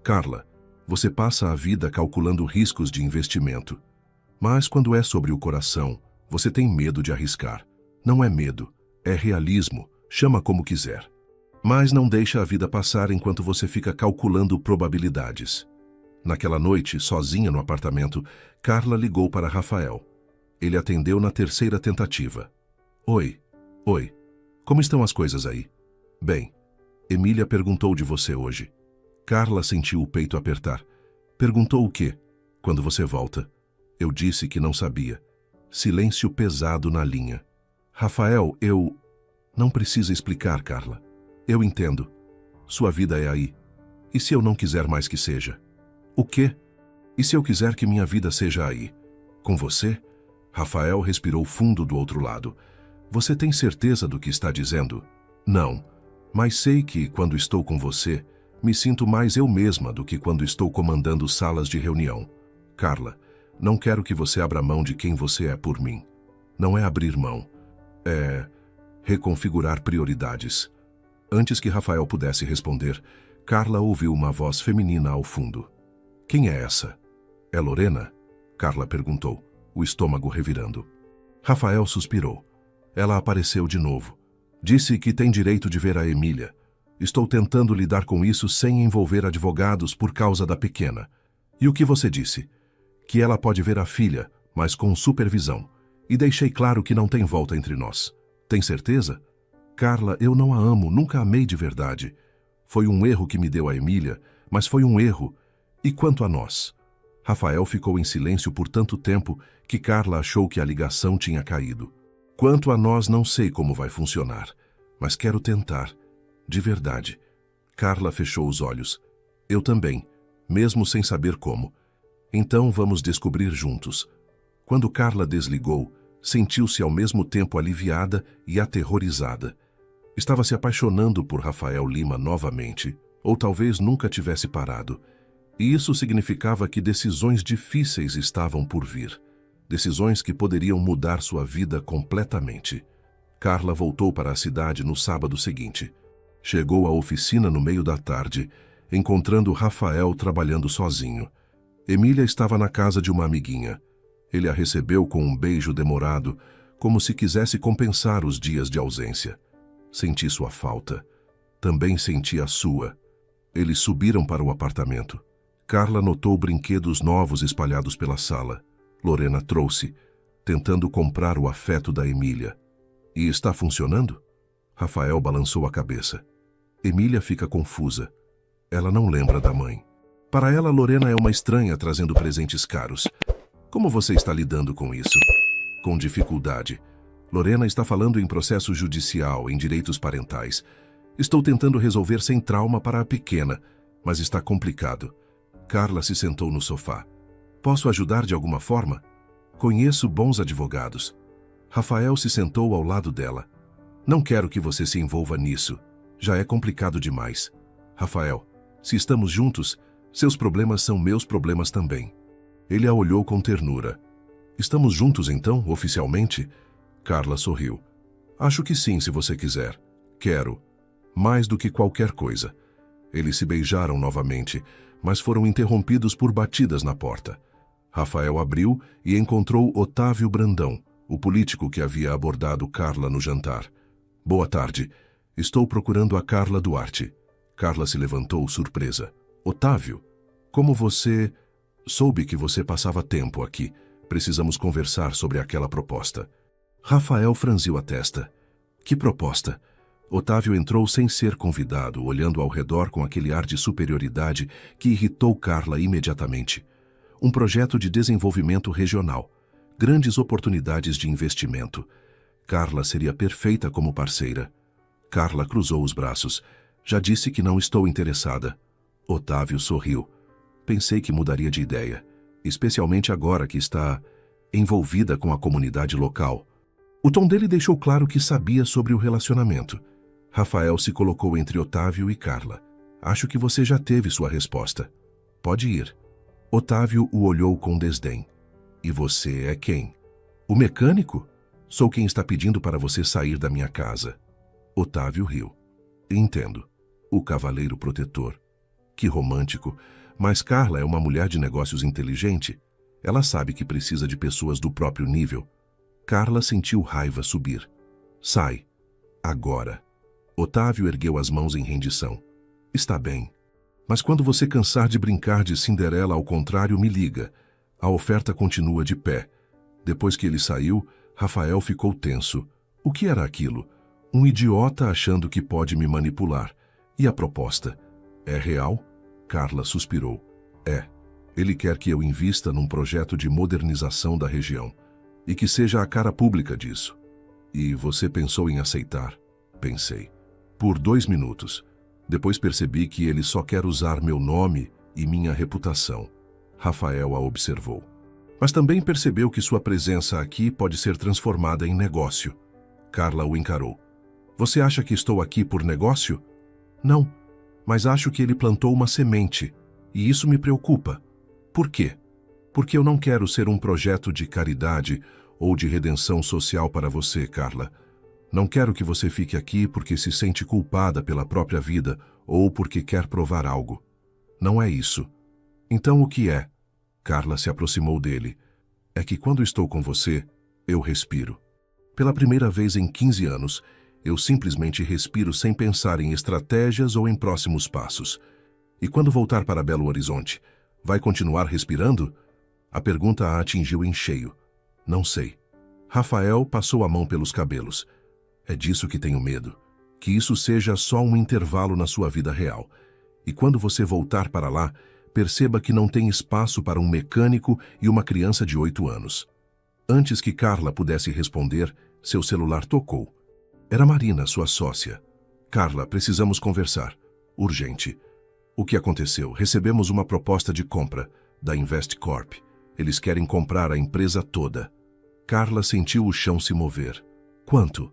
Carla, você passa a vida calculando riscos de investimento. Mas quando é sobre o coração, você tem medo de arriscar. Não é medo, é realismo, chama como quiser. Mas não deixa a vida passar enquanto você fica calculando probabilidades. Naquela noite, sozinha no apartamento, Carla ligou para Rafael. Ele atendeu na 3ª tentativa. Oi. Como estão as coisas aí? Bem. Emília perguntou de você hoje. Carla sentiu o peito apertar. Perguntou o quê? Quando você volta? Eu disse que não sabia. Silêncio pesado na linha. Rafael, eu... Não precisa explicar, Carla. Eu entendo. Sua vida é aí. E se eu não quiser mais que seja? O quê? E se eu quiser que minha vida seja aí? Com você? Rafael respirou fundo do outro lado. Você tem certeza do que está dizendo? Não. Mas sei que, quando estou com você, me sinto mais eu mesma do que quando estou comandando salas de reunião. Carla, não quero que você abra mão de quem você é por mim. Não é abrir mão. É reconfigurar prioridades. Antes que Rafael pudesse responder, Carla ouviu uma voz feminina ao fundo. Quem é essa? É Lorena? Carla perguntou, o estômago revirando. Rafael suspirou. Ela apareceu de novo. Disse que tem direito de ver a Emília. Estou tentando lidar com isso sem envolver advogados por causa da pequena. E o que você disse? Que ela pode ver a filha, mas com supervisão. E deixei claro que não tem volta entre nós. Tem certeza? Carla, eu não a amo, nunca amei de verdade. Foi um erro que me deu a Emília, mas foi um erro. E quanto a nós? Rafael ficou em silêncio por tanto tempo que Carla achou que a ligação tinha caído. Quanto a nós, não sei como vai funcionar, mas quero tentar. De verdade. Carla fechou os olhos. Eu também, mesmo sem saber como. Então vamos descobrir juntos. Quando Carla desligou, sentiu-se ao mesmo tempo aliviada e aterrorizada. Estava se apaixonando por Rafael Lima novamente, ou talvez nunca tivesse parado. E isso significava que decisões difíceis estavam por vir. Decisões que poderiam mudar sua vida completamente. Carla voltou para a cidade no sábado seguinte. Chegou à oficina no meio da tarde, encontrando Rafael trabalhando sozinho. Emília estava na casa de uma amiguinha. Ele a recebeu com um beijo demorado, como se quisesse compensar os dias de ausência. Senti sua falta. Também senti a sua. Eles subiram para o apartamento. Carla notou brinquedos novos espalhados pela sala. Lorena trouxe, tentando comprar o afeto da Emília. E está funcionando? Rafael balançou a cabeça. Emília fica confusa. Ela não lembra da mãe. Para ela, Lorena é uma estranha trazendo presentes caros. Como você está lidando com isso? Com dificuldade. Lorena está falando em processo judicial, em direitos parentais. Estou tentando resolver sem trauma para a pequena, mas está complicado. Carla se sentou no sofá. Posso ajudar de alguma forma? Conheço bons advogados. Rafael se sentou ao lado dela. Não quero que você se envolva nisso. Já é complicado demais. Rafael, se estamos juntos, seus problemas são meus problemas também. Ele a olhou com ternura. Estamos juntos então, oficialmente? Carla sorriu. Acho que sim, se você quiser. Quero. Mais do que qualquer coisa. Eles se beijaram novamente, mas foram interrompidos por batidas na porta. Rafael abriu e encontrou Otávio Brandão, o político que havia abordado Carla no jantar. Boa tarde. Estou procurando a Carla Duarte. Carla se levantou surpresa. Otávio, como você... Soube que você passava tempo aqui. Precisamos conversar sobre aquela proposta. Rafael franziu a testa. Que proposta? Otávio entrou sem ser convidado, olhando ao redor com aquele ar de superioridade que irritou Carla imediatamente. Um projeto de desenvolvimento regional. Grandes oportunidades de investimento. Carla seria perfeita como parceira. Carla cruzou os braços. Já disse que não estou interessada. Otávio sorriu. Pensei que mudaria de ideia, especialmente agora que está envolvida com a comunidade local. O tom dele deixou claro que sabia sobre o relacionamento. Rafael se colocou entre Otávio e Carla. Acho que você já teve sua resposta. Pode ir. Otávio o olhou com desdém. E você é quem? O mecânico? Sou quem está pedindo para você sair da minha casa. Otávio riu. Entendo. O cavaleiro protetor. Que romântico. Mas Carla é uma mulher de negócios inteligente. Ela sabe que precisa de pessoas do próprio nível. Carla sentiu raiva subir. Sai. Agora. Otávio ergueu as mãos em rendição. Está bem. Mas quando você cansar de brincar de Cinderela ao contrário, me liga. A oferta continua de pé. Depois que ele saiu, Rafael ficou tenso. O que era aquilo? Um idiota achando que pode me manipular. E a proposta? É real? Carla suspirou. É. Ele quer que eu invista num projeto de modernização da região. E que seja a cara pública disso. E você pensou em aceitar? Pensei. Por 2 minutos. Depois percebi que ele só quer usar meu nome e minha reputação. Rafael a observou. Mas também percebeu que sua presença aqui pode ser transformada em negócio. Carla o encarou. Você acha que estou aqui por negócio? Não, mas acho que ele plantou uma semente, e isso me preocupa. Por quê? Porque eu não quero ser um projeto de caridade ou de redenção social para você, Carla. Não quero que você fique aqui porque se sente culpada pela própria vida ou porque quer provar algo. Não é isso. Então o que é? Carla se aproximou dele. É que quando estou com você, eu respiro. Pela primeira vez em 15 anos, eu simplesmente respiro sem pensar em estratégias ou em próximos passos. E quando voltar para Belo Horizonte, vai continuar respirando? A pergunta a atingiu em cheio. Não sei. Rafael passou a mão pelos cabelos. É disso que tenho medo. Que isso seja só um intervalo na sua vida real. E quando você voltar para lá, perceba que não tem espaço para um mecânico e uma criança de 8 anos. Antes que Carla pudesse responder, seu celular tocou. Era Marina, sua sócia. Carla, precisamos conversar. Urgente. O que aconteceu? Recebemos uma proposta de compra da Investcorp. Eles querem comprar a empresa toda. Carla sentiu o chão se mover. Quanto?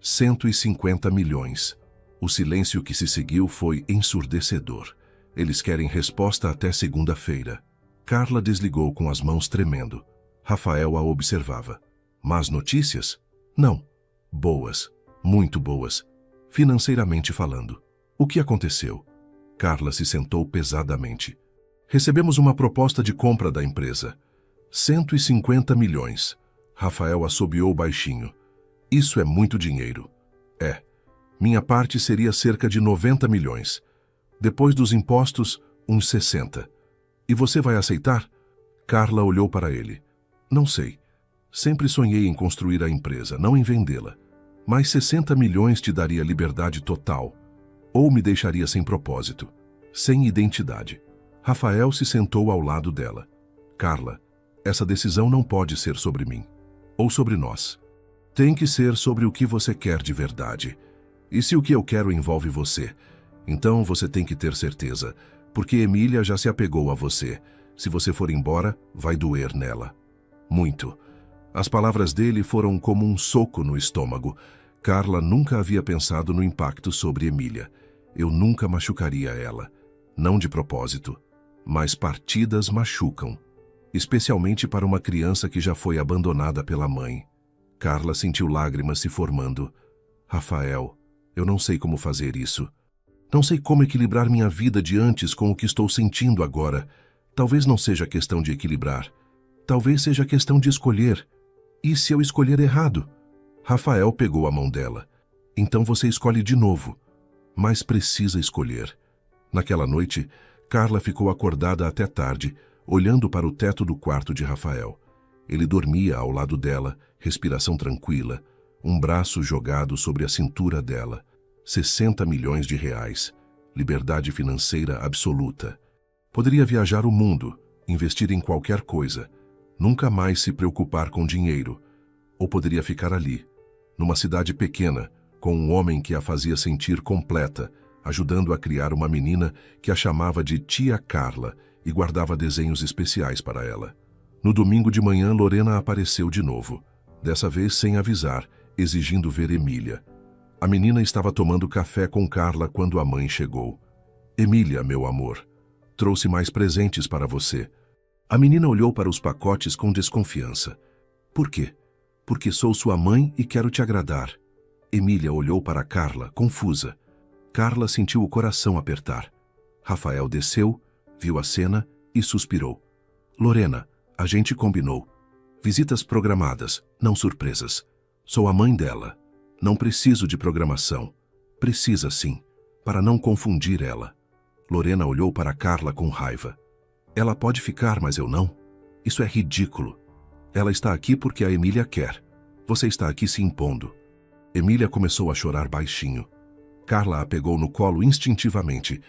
150 milhões. O silêncio que se seguiu foi ensurdecedor. Eles querem resposta até segunda-feira. Carla desligou com as mãos tremendo. Rafael a observava. Más notícias? Não. Boas. Muito boas. Financeiramente falando. O que aconteceu? Carla se sentou pesadamente. Recebemos uma proposta de compra da empresa. 150 milhões. Rafael assobiou baixinho. Isso é muito dinheiro. É. Minha parte seria cerca de 90 milhões. Depois dos impostos, uns 60. E você vai aceitar? Carla olhou para ele. Não sei. Sempre sonhei em construir a empresa, não em vendê-la. Mas 60 milhões te daria liberdade total. ou me deixaria sem propósito, sem identidade. Rafael se sentou ao lado dela. Carla, essa decisão não pode ser sobre mim, ou sobre nós. Tem que ser sobre o que você quer de verdade. E se o que eu quero envolve você, então você tem que ter certeza, porque Emília já se apegou a você. Se você for embora, vai doer nela. Muito. As palavras dele foram como um soco no estômago. Carla nunca havia pensado no impacto sobre Emília. Eu nunca machucaria ela. Não de propósito. Mas partidas machucam. Especialmente para uma criança que já foi abandonada pela mãe. Carla sentiu lágrimas se formando. Rafael, eu não sei como fazer isso. Não sei como equilibrar minha vida de antes com o que estou sentindo agora. Talvez não seja questão de equilibrar. Talvez seja questão de escolher. E se eu escolher errado? Rafael pegou a mão dela. Então você escolhe de novo. Mas precisa escolher. Naquela noite, Carla ficou acordada até tarde, olhando para o teto do quarto de Rafael. Ele dormia ao lado dela, respiração tranquila, um braço jogado sobre a cintura dela. 60 milhões de reais. Liberdade financeira absoluta. Poderia viajar o mundo, investir em qualquer coisa, nunca mais se preocupar com dinheiro. Ou poderia ficar ali, numa cidade pequena, com um homem que a fazia sentir completa, ajudando a criar uma menina que a chamava de Tia Carla e guardava desenhos especiais para ela. No domingo de manhã, Lorena apareceu de novo, dessa vez sem avisar, exigindo ver Emília. A menina estava tomando café com Carla quando a mãe chegou. Emília, meu amor, trouxe mais presentes para você. A menina olhou para os pacotes com desconfiança. Por quê? Porque sou sua mãe e quero te agradar. Emília olhou para Carla, confusa. Carla sentiu o coração apertar. Rafael desceu, viu a cena e suspirou. Lorena, a gente combinou. Visitas programadas, não surpresas. Sou a mãe dela. Não preciso de programação. Precisa sim, para não confundir ela. Lorena olhou para Carla com raiva. Ela pode ficar, mas eu não. Isso é ridículo. Ela está aqui porque a Emília quer. Você está aqui se impondo. Emília começou a chorar baixinho. Carla a pegou no colo instintivamente.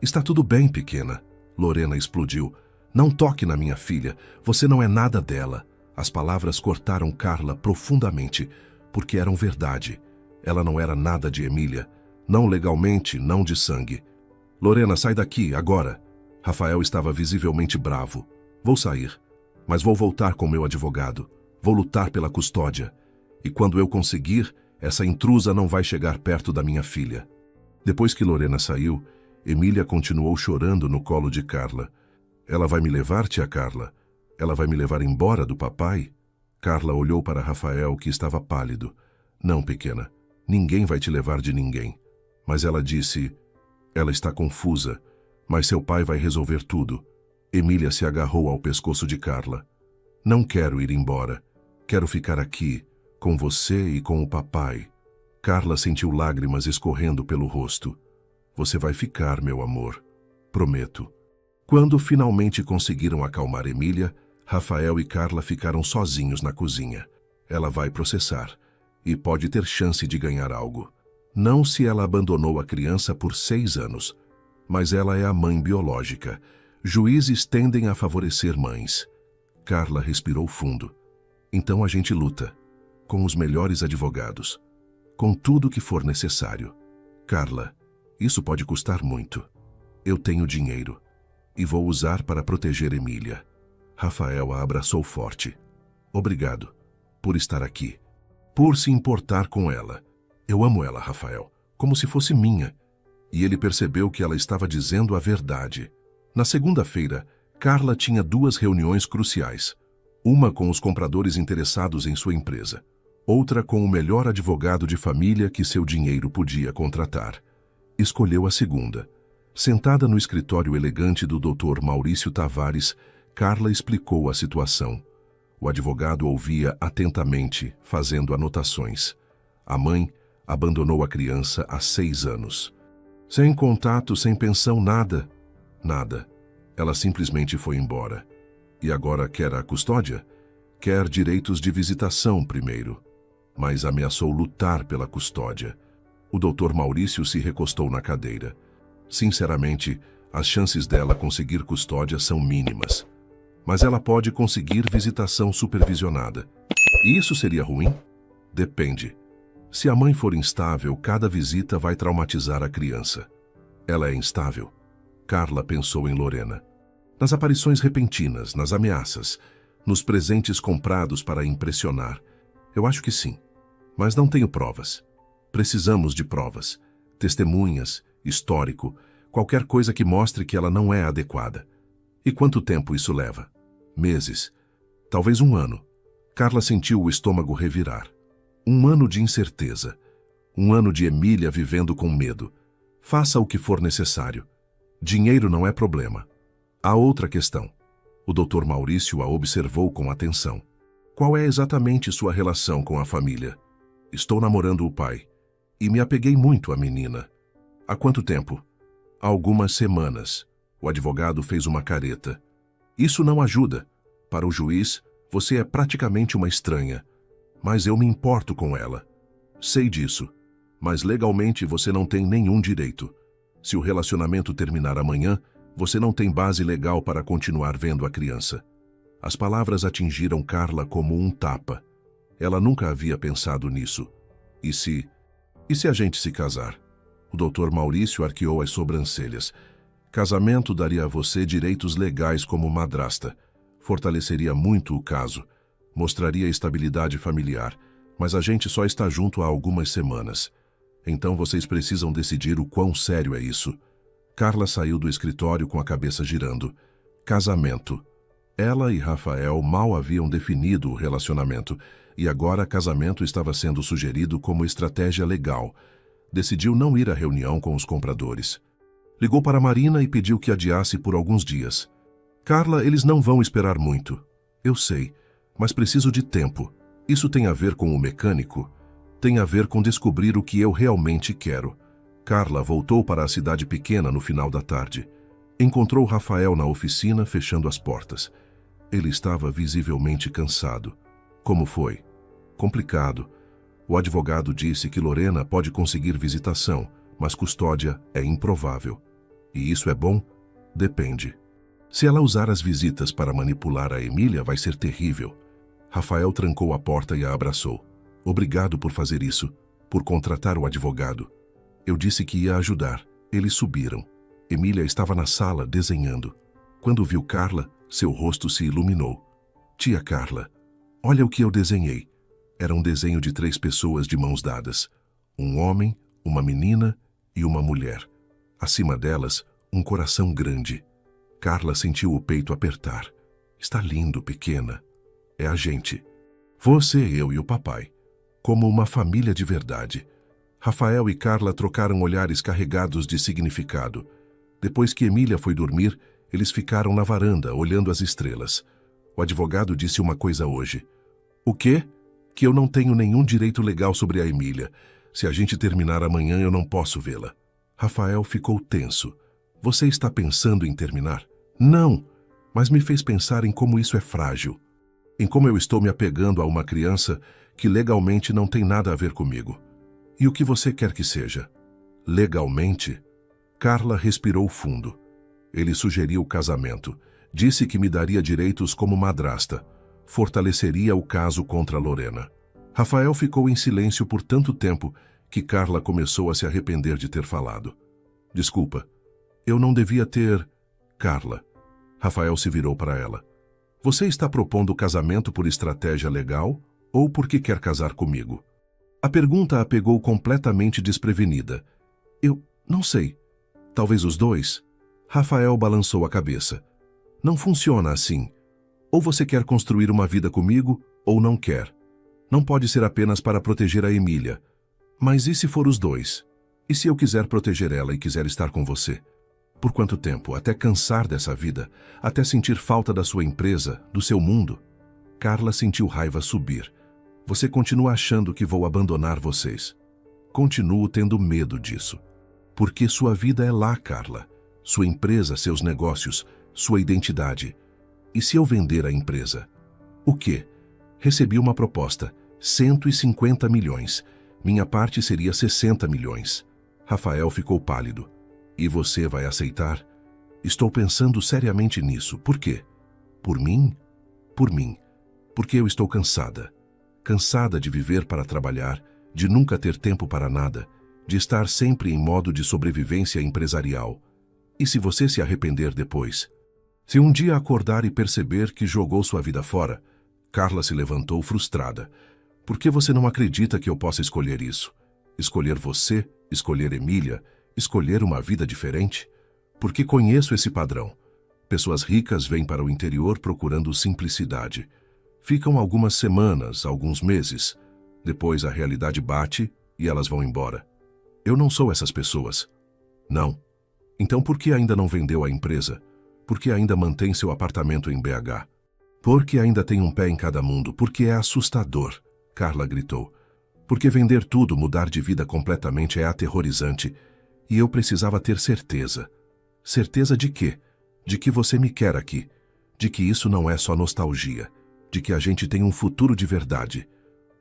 Está tudo bem, pequena. Lorena explodiu. Não toque na minha filha. Você não é nada dela. As palavras cortaram Carla profundamente, porque eram verdade. Ela não era nada de Emília. Não legalmente, não de sangue. Lorena, sai daqui, agora. Rafael estava visivelmente bravo. Vou sair, mas vou voltar com meu advogado. Vou lutar pela custódia. E quando eu conseguir, essa intrusa não vai chegar perto da minha filha. Depois que Lorena saiu, Emília continuou chorando no colo de Carla. Ela vai me levar, tia Carla? Ela vai me levar embora do papai? Carla olhou para Rafael, que estava pálido. Não, pequena, ninguém vai te levar de ninguém. Mas ela disse... Ela está confusa, mas seu pai vai resolver tudo. Emília se agarrou ao pescoço de Carla. Não quero ir embora. Quero ficar aqui, com você e com o papai. Carla sentiu lágrimas escorrendo pelo rosto. Você vai ficar, meu amor. Prometo. Quando finalmente conseguiram acalmar Emília, Rafael e Carla ficaram sozinhos na cozinha. Ela vai processar e pode ter chance de ganhar algo. Não se ela abandonou a criança por 6 anos, mas ela é a mãe biológica. Juízes tendem a favorecer mães. Carla respirou fundo. Então a gente luta, com os melhores advogados, com tudo que for necessário. Carla, isso pode custar muito. Eu tenho dinheiro e vou usar para proteger Emília. Rafael a abraçou forte. Obrigado por estar aqui, por se importar com ela. Eu amo ela, Rafael, como se fosse minha. E ele percebeu que ela estava dizendo a verdade. Na segunda-feira, Carla tinha 2 reuniões cruciais. Uma com os compradores interessados em sua empresa. Outra com o melhor advogado de família que seu dinheiro podia contratar. Escolheu a segunda. Sentada no escritório elegante do Dr. Maurício Tavares, Carla explicou a situação. O advogado ouvia atentamente, fazendo anotações. A mãe abandonou a criança há 6 anos. Sem contato, sem pensão, nada. Nada. Ela simplesmente foi embora. E agora quer a custódia? Quer direitos de visitação primeiro. Mas ameaçou lutar pela custódia. O Dr. Maurício se recostou na cadeira. Sinceramente, as chances dela conseguir custódia são mínimas. Mas ela pode conseguir visitação supervisionada. E isso seria ruim? Depende. Se a mãe for instável, cada visita vai traumatizar a criança. Ela é instável? Carla pensou em Lorena. Nas aparições repentinas, nas ameaças, nos presentes comprados para impressionar. Eu acho que sim. Mas não tenho provas. Precisamos de provas. Testemunhas, histórico, qualquer coisa que mostre que ela não é adequada. E quanto tempo isso leva? Meses. Talvez 1 ano. Carla sentiu o estômago revirar. 1 ano de incerteza. 1 ano de Emília vivendo com medo. Faça o que for necessário. Dinheiro não é problema. Há outra questão. O Dr. Maurício a observou com atenção. Qual é exatamente sua relação com a família? Estou namorando o pai. E me apeguei muito à menina. Há quanto tempo? Há algumas semanas. O advogado fez uma careta. Isso não ajuda. Para o juiz, você é praticamente uma estranha. Mas eu me importo com ela. Sei disso. Mas legalmente você não tem nenhum direito. Se o relacionamento terminar amanhã, você não tem base legal para continuar vendo a criança. As palavras atingiram Carla como um tapa. Ela nunca havia pensado nisso. E se a gente se casar? O Dr. Maurício arqueou as sobrancelhas. Casamento daria a você direitos legais como madrasta. Fortaleceria muito o caso. Mostraria estabilidade familiar. Mas a gente só está junto há algumas semanas. Então vocês precisam decidir o quão sério é isso. Carla saiu do escritório com a cabeça girando. Casamento. Ela e Rafael mal haviam definido o relacionamento, e agora casamento estava sendo sugerido como estratégia legal. Decidiu não ir à reunião com os compradores. Ligou para Marina e pediu que adiasse por alguns dias. Carla, eles não vão esperar muito. Eu sei, mas preciso de tempo. Isso tem a ver com o mecânico? Tem a ver com descobrir o que eu realmente quero. Carla voltou para a cidade pequena no final da tarde. Encontrou Rafael na oficina, fechando as portas. Ele estava visivelmente cansado. Como foi? Complicado. O advogado disse que Lorena pode conseguir visitação, mas custódia é improvável. E isso é bom? Depende. Se ela usar as visitas para manipular a Emília, vai ser terrível. Rafael trancou a porta e a abraçou. Obrigado por fazer isso, por contratar o advogado. Eu disse que ia ajudar. Eles subiram. Emília estava na sala desenhando. Quando viu Carla, seu rosto se iluminou. Tia Carla, olha o que eu desenhei. Era um desenho de 3 pessoas de mãos dadas. Um homem, uma menina e uma mulher. Acima delas, um coração grande. Carla sentiu o peito apertar. Está lindo, pequena. É a gente. Você, eu e o papai. Como uma família de verdade. Rafael e Carla trocaram olhares carregados de significado. Depois que Emília foi dormir, eles ficaram na varanda, olhando as estrelas. O advogado disse uma coisa hoje. O quê? Que eu não tenho nenhum direito legal sobre a Emília. Se a gente terminar amanhã, eu não posso vê-la. Rafael ficou tenso. Você está pensando em terminar? Não, mas me fez pensar em como isso é frágil. Em como eu estou me apegando a uma criança que legalmente não tem nada a ver comigo. E o que você quer que seja? Legalmente? Carla respirou fundo. Ele sugeriu o casamento. Disse que me daria direitos como madrasta. Fortaleceria o caso contra Lorena. Rafael ficou em silêncio por tanto tempo que Carla começou a se arrepender de ter falado. Desculpa, eu não devia ter... Carla. Rafael se virou para ela. Você está propondo o casamento por estratégia legal ou porque quer casar comigo? A pergunta a pegou completamente desprevenida. Eu não sei. Talvez os dois? Rafael balançou a cabeça. Não funciona assim. Ou você quer construir uma vida comigo, ou não quer. Não pode ser apenas para proteger a Emília. Mas e se for os dois? E se eu quiser proteger ela e quiser estar com você? Por quanto tempo? Até cansar dessa vida? Até sentir falta da sua empresa, do seu mundo? Carla sentiu raiva subir. Você continua achando que vou abandonar vocês. Continuo tendo medo disso. Porque sua vida é lá, Carla. Sua empresa, seus negócios, sua identidade. E se eu vender a empresa? O quê? Recebi uma proposta. 150 milhões. Minha parte seria 60 milhões. Rafael ficou pálido. E você vai aceitar? Estou pensando seriamente nisso. Por quê? Por mim? Por mim. Porque eu estou cansada. Cansada de viver para trabalhar, de nunca ter tempo para nada, de estar sempre em modo de sobrevivência empresarial. E se você se arrepender depois? Se um dia acordar e perceber que jogou sua vida fora? Carla se levantou frustrada. Por que você não acredita que eu possa escolher isso? Escolher você, escolher Emília, escolher uma vida diferente? Porque conheço esse padrão. Pessoas ricas vêm para o interior procurando simplicidade. Ficam algumas semanas, alguns meses. Depois a realidade bate e elas vão embora. Eu não sou essas pessoas. Não. Então por que ainda não vendeu a empresa? Por que ainda mantém seu apartamento em BH? Por que ainda tem um pé em cada mundo? Porque é assustador, Carla gritou. Porque vender tudo, mudar de vida completamente é aterrorizante. E eu precisava ter certeza. Certeza de quê? De que você me quer aqui. De que isso não é só nostalgia. De que a gente tem um futuro de verdade.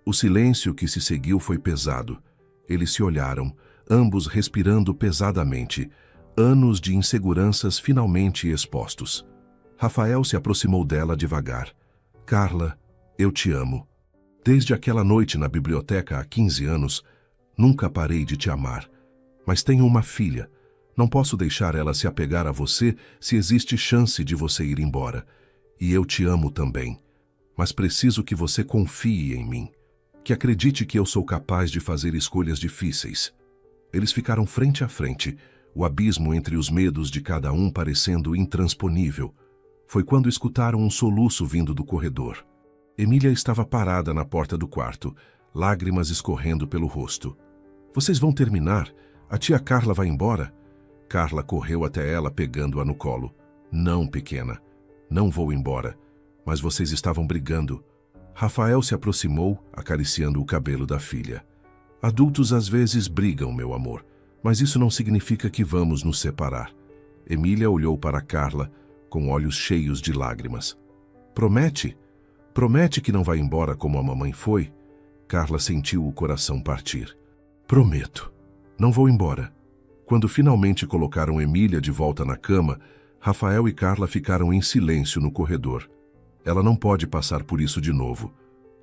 O silêncio que se seguiu foi pesado. Eles se olharam, ambos respirando pesadamente. Anos de inseguranças finalmente expostos. Rafael se aproximou dela devagar. Carla, eu te amo. Desde aquela noite na biblioteca há 15 anos, nunca parei de te amar. Mas tenho uma filha. Não posso deixar ela se apegar a você se existe chance de você ir embora. E eu te amo também. Mas preciso que você confie em mim. Que acredite que eu sou capaz de fazer escolhas difíceis. Eles ficaram frente a frente, o abismo entre os medos de cada um parecendo intransponível. Foi quando escutaram um soluço vindo do corredor. Emília estava parada na porta do quarto, lágrimas escorrendo pelo rosto. Vocês vão terminar? A tia Carla vai embora? Carla correu até ela pegando-a no colo. Não, pequena. Não vou embora. Mas vocês estavam brigando. Rafael se aproximou, acariciando o cabelo da filha. Adultos às vezes brigam, meu amor. Mas isso não significa que vamos nos separar. Emília olhou para Carla, com olhos cheios de lágrimas. Promete? Promete que não vai embora como a mamãe foi? Carla sentiu o coração partir. Prometo. Não vou embora. Quando finalmente colocaram Emília de volta na cama, Rafael e Carla ficaram em silêncio no corredor. Ela não pode passar por isso de novo.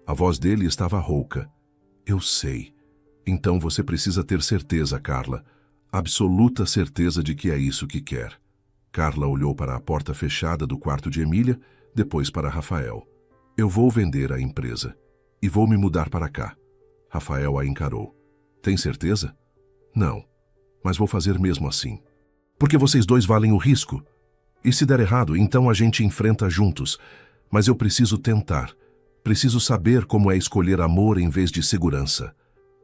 A voz dele estava rouca. Eu sei. Então você precisa ter certeza, Carla. Absoluta certeza de que é isso que quer. Carla olhou para a porta fechada do quarto de Emília, depois para Rafael. Eu vou vender a empresa. E vou me mudar para cá. Rafael a encarou. Tem certeza? Não. Mas vou fazer mesmo assim. Porque vocês dois valem o risco. E se der errado, então a gente enfrenta juntos. Mas eu preciso tentar. Preciso saber como é escolher amor em vez de segurança.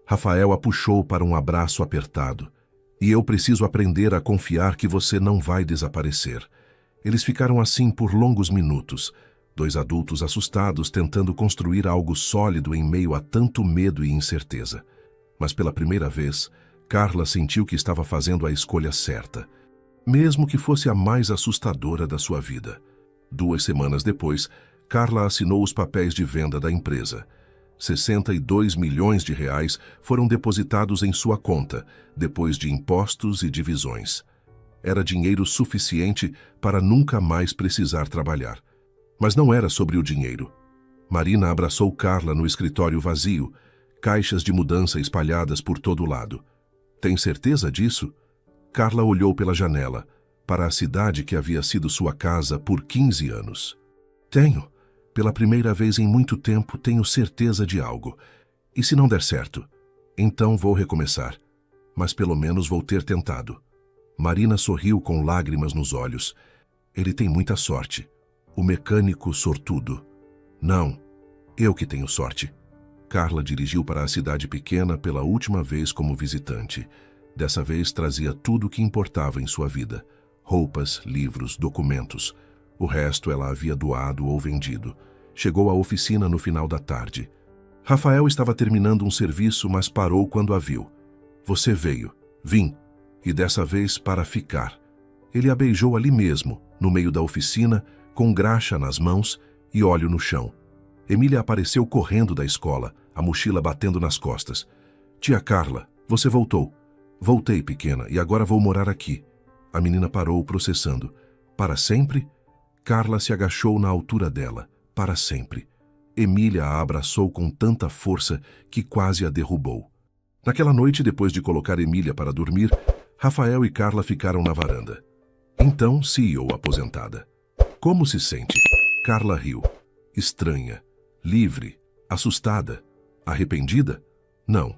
Rafael a puxou para um abraço apertado. E eu preciso aprender a confiar que você não vai desaparecer. Eles ficaram assim por longos minutos, dois adultos assustados tentando construir algo sólido em meio a tanto medo e incerteza. Mas pela primeira vez, Carla sentiu que estava fazendo a escolha certa, mesmo que fosse a mais assustadora da sua vida. 2 semanas depois, Carla assinou os papéis de venda da empresa. 62 milhões de reais foram depositados em sua conta, depois de impostos e divisões. Era dinheiro suficiente para nunca mais precisar trabalhar. Mas não era sobre o dinheiro. Marina abraçou Carla no escritório vazio, caixas de mudança espalhadas por todo lado. Tem certeza disso? Carla olhou pela janela, para a cidade que havia sido sua casa por 15 anos. Tenho. Pela primeira vez em muito tempo, tenho certeza de algo. E se não der certo? Então vou recomeçar. Mas pelo menos vou ter tentado. Marina sorriu com lágrimas nos olhos. Ele tem muita sorte. O mecânico sortudo. Não, eu que tenho sorte. Carla dirigiu para a cidade pequena pela última vez como visitante. Dessa vez trazia tudo o que importava em sua vida. Roupas, livros, documentos. O resto ela havia doado ou vendido. Chegou à oficina no final da tarde. Rafael estava terminando um serviço, mas parou quando a viu. Você veio. Vim. E dessa vez para ficar. Ele a beijou ali mesmo, no meio da oficina, com graxa nas mãos e óleo no chão. Emília apareceu correndo da escola, a mochila batendo nas costas. Tia Carla, você voltou. Voltei, pequena, e agora vou morar aqui. A menina parou, processando. Para sempre? Carla se agachou na altura dela. Para sempre. Emília a abraçou com tanta força que quase a derrubou. Naquela noite, depois de colocar Emília para dormir, Rafael e Carla ficaram na varanda. Então, CEO aposentada. Como se sente? Carla riu. Estranha. Livre. Assustada. Arrependida? Não.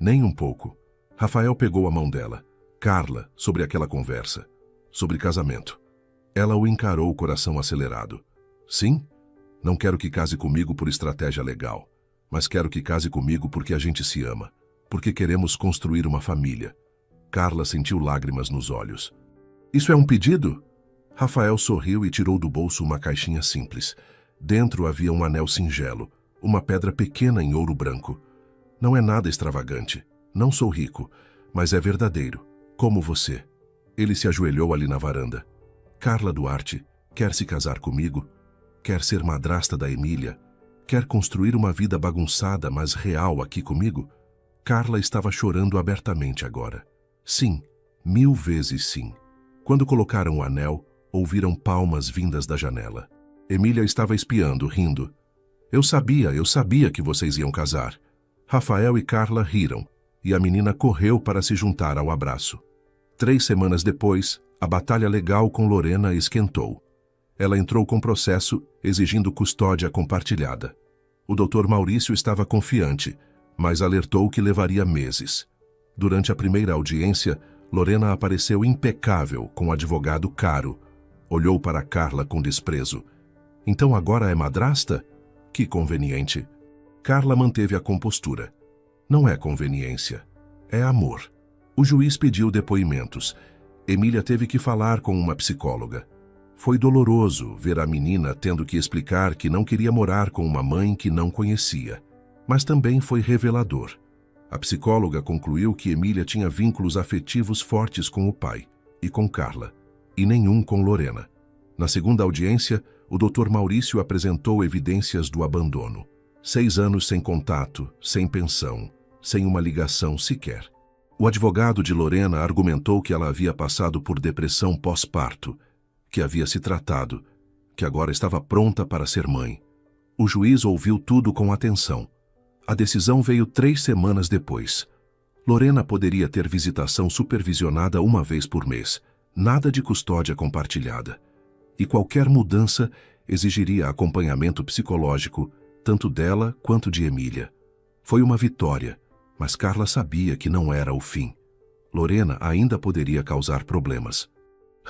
Nem um pouco. Rafael pegou a mão dela. Carla, sobre aquela conversa. Sobre casamento. Ela o encarou, o coração acelerado. Sim? Não quero que case comigo por estratégia legal, mas quero que case comigo porque a gente se ama, porque queremos construir uma família. Carla sentiu lágrimas nos olhos. Isso é um pedido? Rafael sorriu e tirou do bolso uma caixinha simples. Dentro havia um anel singelo, uma pedra pequena em ouro branco. Não é nada extravagante. Não sou rico, mas é verdadeiro, como você. Ele se ajoelhou ali na varanda. Carla Duarte, quer se casar comigo? Quer ser madrasta da Emília? Quer construir uma vida bagunçada, mas real aqui comigo? Carla estava chorando abertamente agora. Sim, 1000 vezes sim. Quando colocaram o anel, ouviram palmas vindas da janela. Emília estava espiando, rindo. Eu sabia que vocês iam casar. Rafael e Carla riram, e a menina correu para se juntar ao abraço. 3 semanas depois, a batalha legal com Lorena esquentou. Ela entrou com processo exigindo custódia compartilhada. O Dr. Maurício estava confiante, mas alertou que levaria meses. Durante a primeira audiência, Lorena apareceu impecável, com um advogado caro. Olhou para Carla com desprezo. Então agora é madrasta? Que conveniente. Carla manteve a compostura. Não é conveniência, é amor. O juiz pediu depoimentos. Emília teve que falar com uma psicóloga. Foi doloroso ver a menina tendo que explicar que não queria morar com uma mãe que não conhecia. Mas também foi revelador. A psicóloga concluiu que Emília tinha vínculos afetivos fortes com o pai e com Carla, e nenhum com Lorena. Na segunda audiência, o Dr. Maurício apresentou evidências do abandono. 6 anos sem contato, sem pensão, sem uma ligação sequer. O advogado de Lorena argumentou que ela havia passado por depressão pós-parto, que havia se tratado, que agora estava pronta para ser mãe. O juiz ouviu tudo com atenção. A decisão veio 3 semanas depois. Lorena poderia ter visitação supervisionada 1 vez por mês, nada de custódia compartilhada. E qualquer mudança exigiria acompanhamento psicológico, tanto dela quanto de Emília. Foi uma vitória, mas Carla sabia que não era o fim. Lorena ainda poderia causar problemas.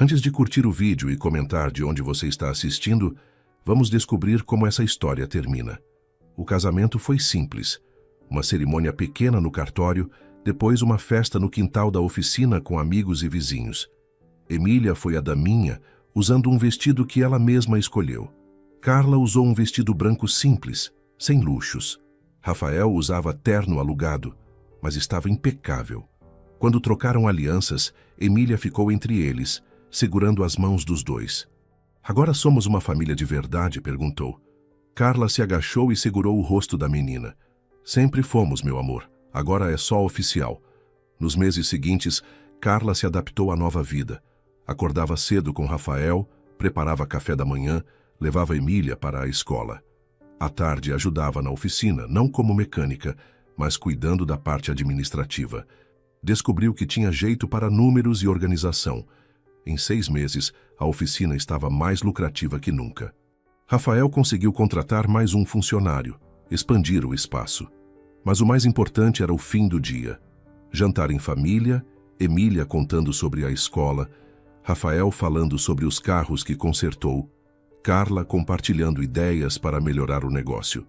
Antes de curtir o vídeo e comentar de onde você está assistindo, vamos descobrir como essa história termina. O casamento foi simples. Uma cerimônia pequena no cartório, depois uma festa no quintal da oficina com amigos e vizinhos. Emília foi a daminha, usando um vestido que ela mesma escolheu. Carla usou um vestido branco simples, sem luxos. Rafael usava terno alugado, mas estava impecável. Quando trocaram alianças, Emília ficou entre eles, segurando as mãos dos dois. Agora somos uma família de verdade? Perguntou. Carla se agachou e segurou o rosto da menina. Sempre fomos, meu amor. Agora é só oficial. Nos meses seguintes, Carla se adaptou à nova vida. Acordava cedo com Rafael, preparava café da manhã, levava Emília para a escola. À tarde ajudava na oficina, não como mecânica, mas cuidando da parte administrativa. Descobriu que tinha jeito para números e organização. Em 6 meses, a oficina estava mais lucrativa que nunca. Rafael conseguiu contratar mais um funcionário, expandir o espaço. Mas o mais importante era o fim do dia. Jantar em família, Emília contando sobre a escola, Rafael falando sobre os carros que consertou, Carla compartilhando ideias para melhorar o negócio.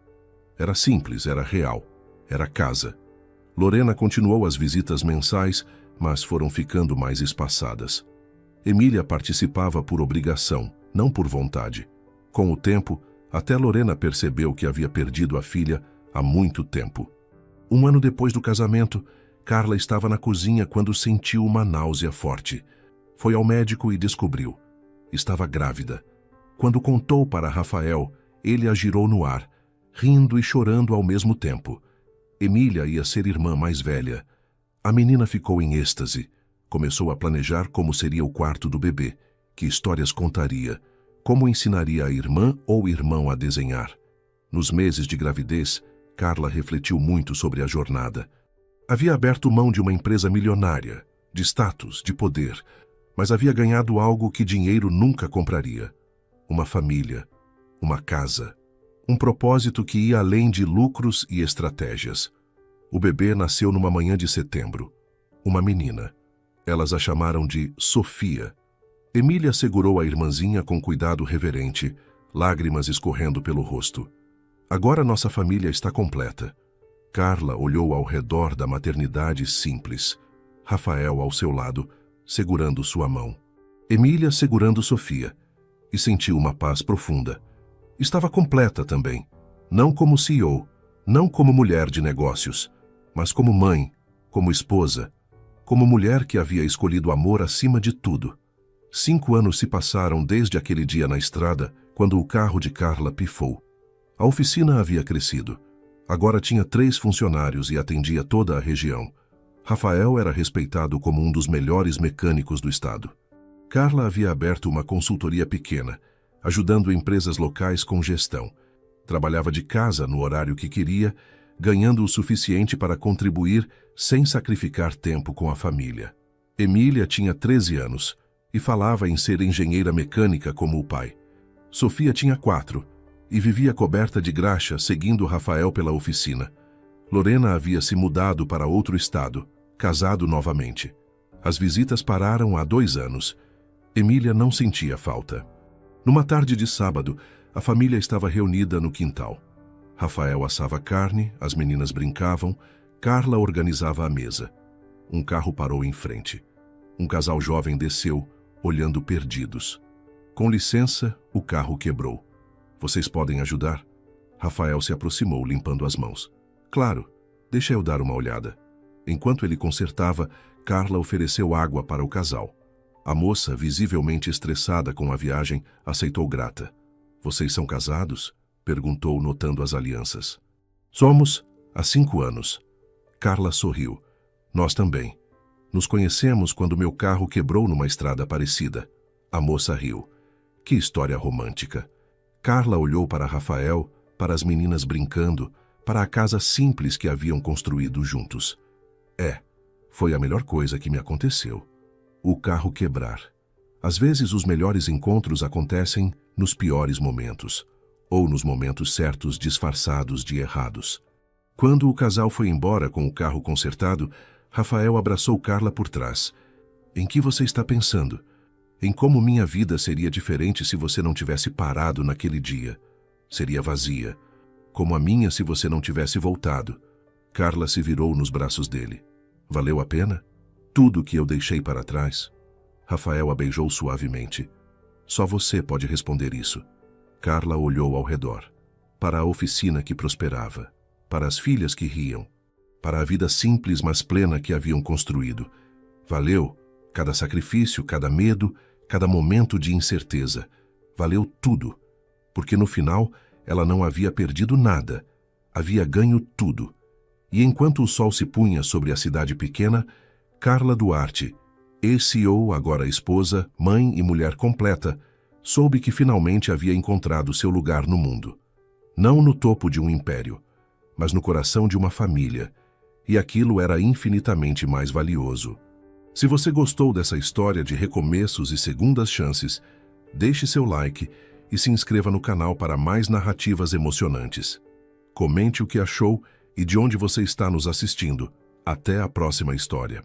Era simples, era real, era casa. Lorena continuou as visitas mensais, mas foram ficando mais espaçadas. Emília participava por obrigação, não por vontade. Com o tempo, até Lorena percebeu que havia perdido a filha há muito tempo. 1 ano depois do casamento, Carla estava na cozinha quando sentiu uma náusea forte. Foi ao médico e descobriu. Estava grávida. Quando contou para Rafael, ele a girou no ar, rindo e chorando ao mesmo tempo. Emília ia ser irmã mais velha. A menina ficou em êxtase. Começou a planejar como seria o quarto do bebê, que histórias contaria, como ensinaria a irmã ou irmão a desenhar. Nos meses de gravidez, Carla refletiu muito sobre a jornada. Havia aberto mão de uma empresa milionária, de status, de poder, mas havia ganhado algo que dinheiro nunca compraria. Uma família, uma casa, um propósito que ia além de lucros e estratégias. O bebê nasceu numa manhã de setembro. Uma menina. Elas a chamaram de Sofia. Emília segurou a irmãzinha com cuidado reverente, lágrimas escorrendo pelo rosto. Agora nossa família está completa. Carla olhou ao redor da maternidade simples. Rafael ao seu lado, segurando sua mão. Emília segurando Sofia. E sentiu uma paz profunda. Estava completa também. Não como CEO, não como mulher de negócios, mas como mãe, como esposa, como mulher que havia escolhido amor acima de tudo. 5 anos se passaram desde aquele dia na estrada, quando o carro de Carla pifou. A oficina havia crescido. Agora tinha 3 funcionários e atendia toda a região. Rafael era respeitado como um dos melhores mecânicos do estado. Carla havia aberto uma consultoria pequena, ajudando empresas locais com gestão. Trabalhava de casa no horário que queria, ganhando o suficiente para contribuir sem sacrificar tempo com a família. Emília tinha 13 anos e falava em ser engenheira mecânica como o pai. Sofia tinha 4 e vivia coberta de graxa seguindo Rafael pela oficina. Lorena havia se mudado para outro estado, casado novamente. As visitas pararam há 2 anos. Emília não sentia falta. Numa tarde de sábado, a família estava reunida no quintal. Rafael assava carne, as meninas brincavam, Carla organizava a mesa. Um carro parou em frente. Um casal jovem desceu, olhando perdidos. Com licença, o carro quebrou. Vocês podem ajudar? Rafael se aproximou, limpando as mãos. Claro, deixa eu dar uma olhada. Enquanto ele consertava, Carla ofereceu água para o casal. A moça, visivelmente estressada com a viagem, aceitou grata. Vocês são casados? Perguntou, notando as alianças. Somos, há 5 anos. Carla sorriu. Nós também. Nos conhecemos quando meu carro quebrou numa estrada parecida. A moça riu. Que história romântica. Carla olhou para Rafael, para as meninas brincando, para a casa simples que haviam construído juntos. Foi a melhor coisa que me aconteceu. O carro quebrar. Às vezes os melhores encontros acontecem nos piores momentos, ou nos momentos certos disfarçados de errados. Quando o casal foi embora com o carro consertado, Rafael abraçou Carla por trás. Em que você está pensando? Em como minha vida seria diferente se você não tivesse parado naquele dia. Seria vazia, como a minha se você não tivesse voltado. Carla se virou nos braços dele. Valeu a pena? Tudo que eu deixei para trás? Rafael a beijou suavemente. Só você pode responder isso. Carla olhou ao redor. Para a oficina que prosperava. Para as filhas que riam. Para a vida simples mas plena que haviam construído. Valeu cada sacrifício, cada medo, cada momento de incerteza. Valeu tudo. Porque no final ela não havia perdido nada. Havia ganho tudo. E enquanto o sol se punha sobre a cidade pequena, Carla Duarte, ex-CEO, agora esposa, mãe e mulher completa, soube que finalmente havia encontrado seu lugar no mundo. Não no topo de um império, mas no coração de uma família, e aquilo era infinitamente mais valioso. Se você gostou dessa história de recomeços e segundas chances, deixe seu like e se inscreva no canal para mais narrativas emocionantes. Comente o que achou e de onde você está nos assistindo. Até a próxima história.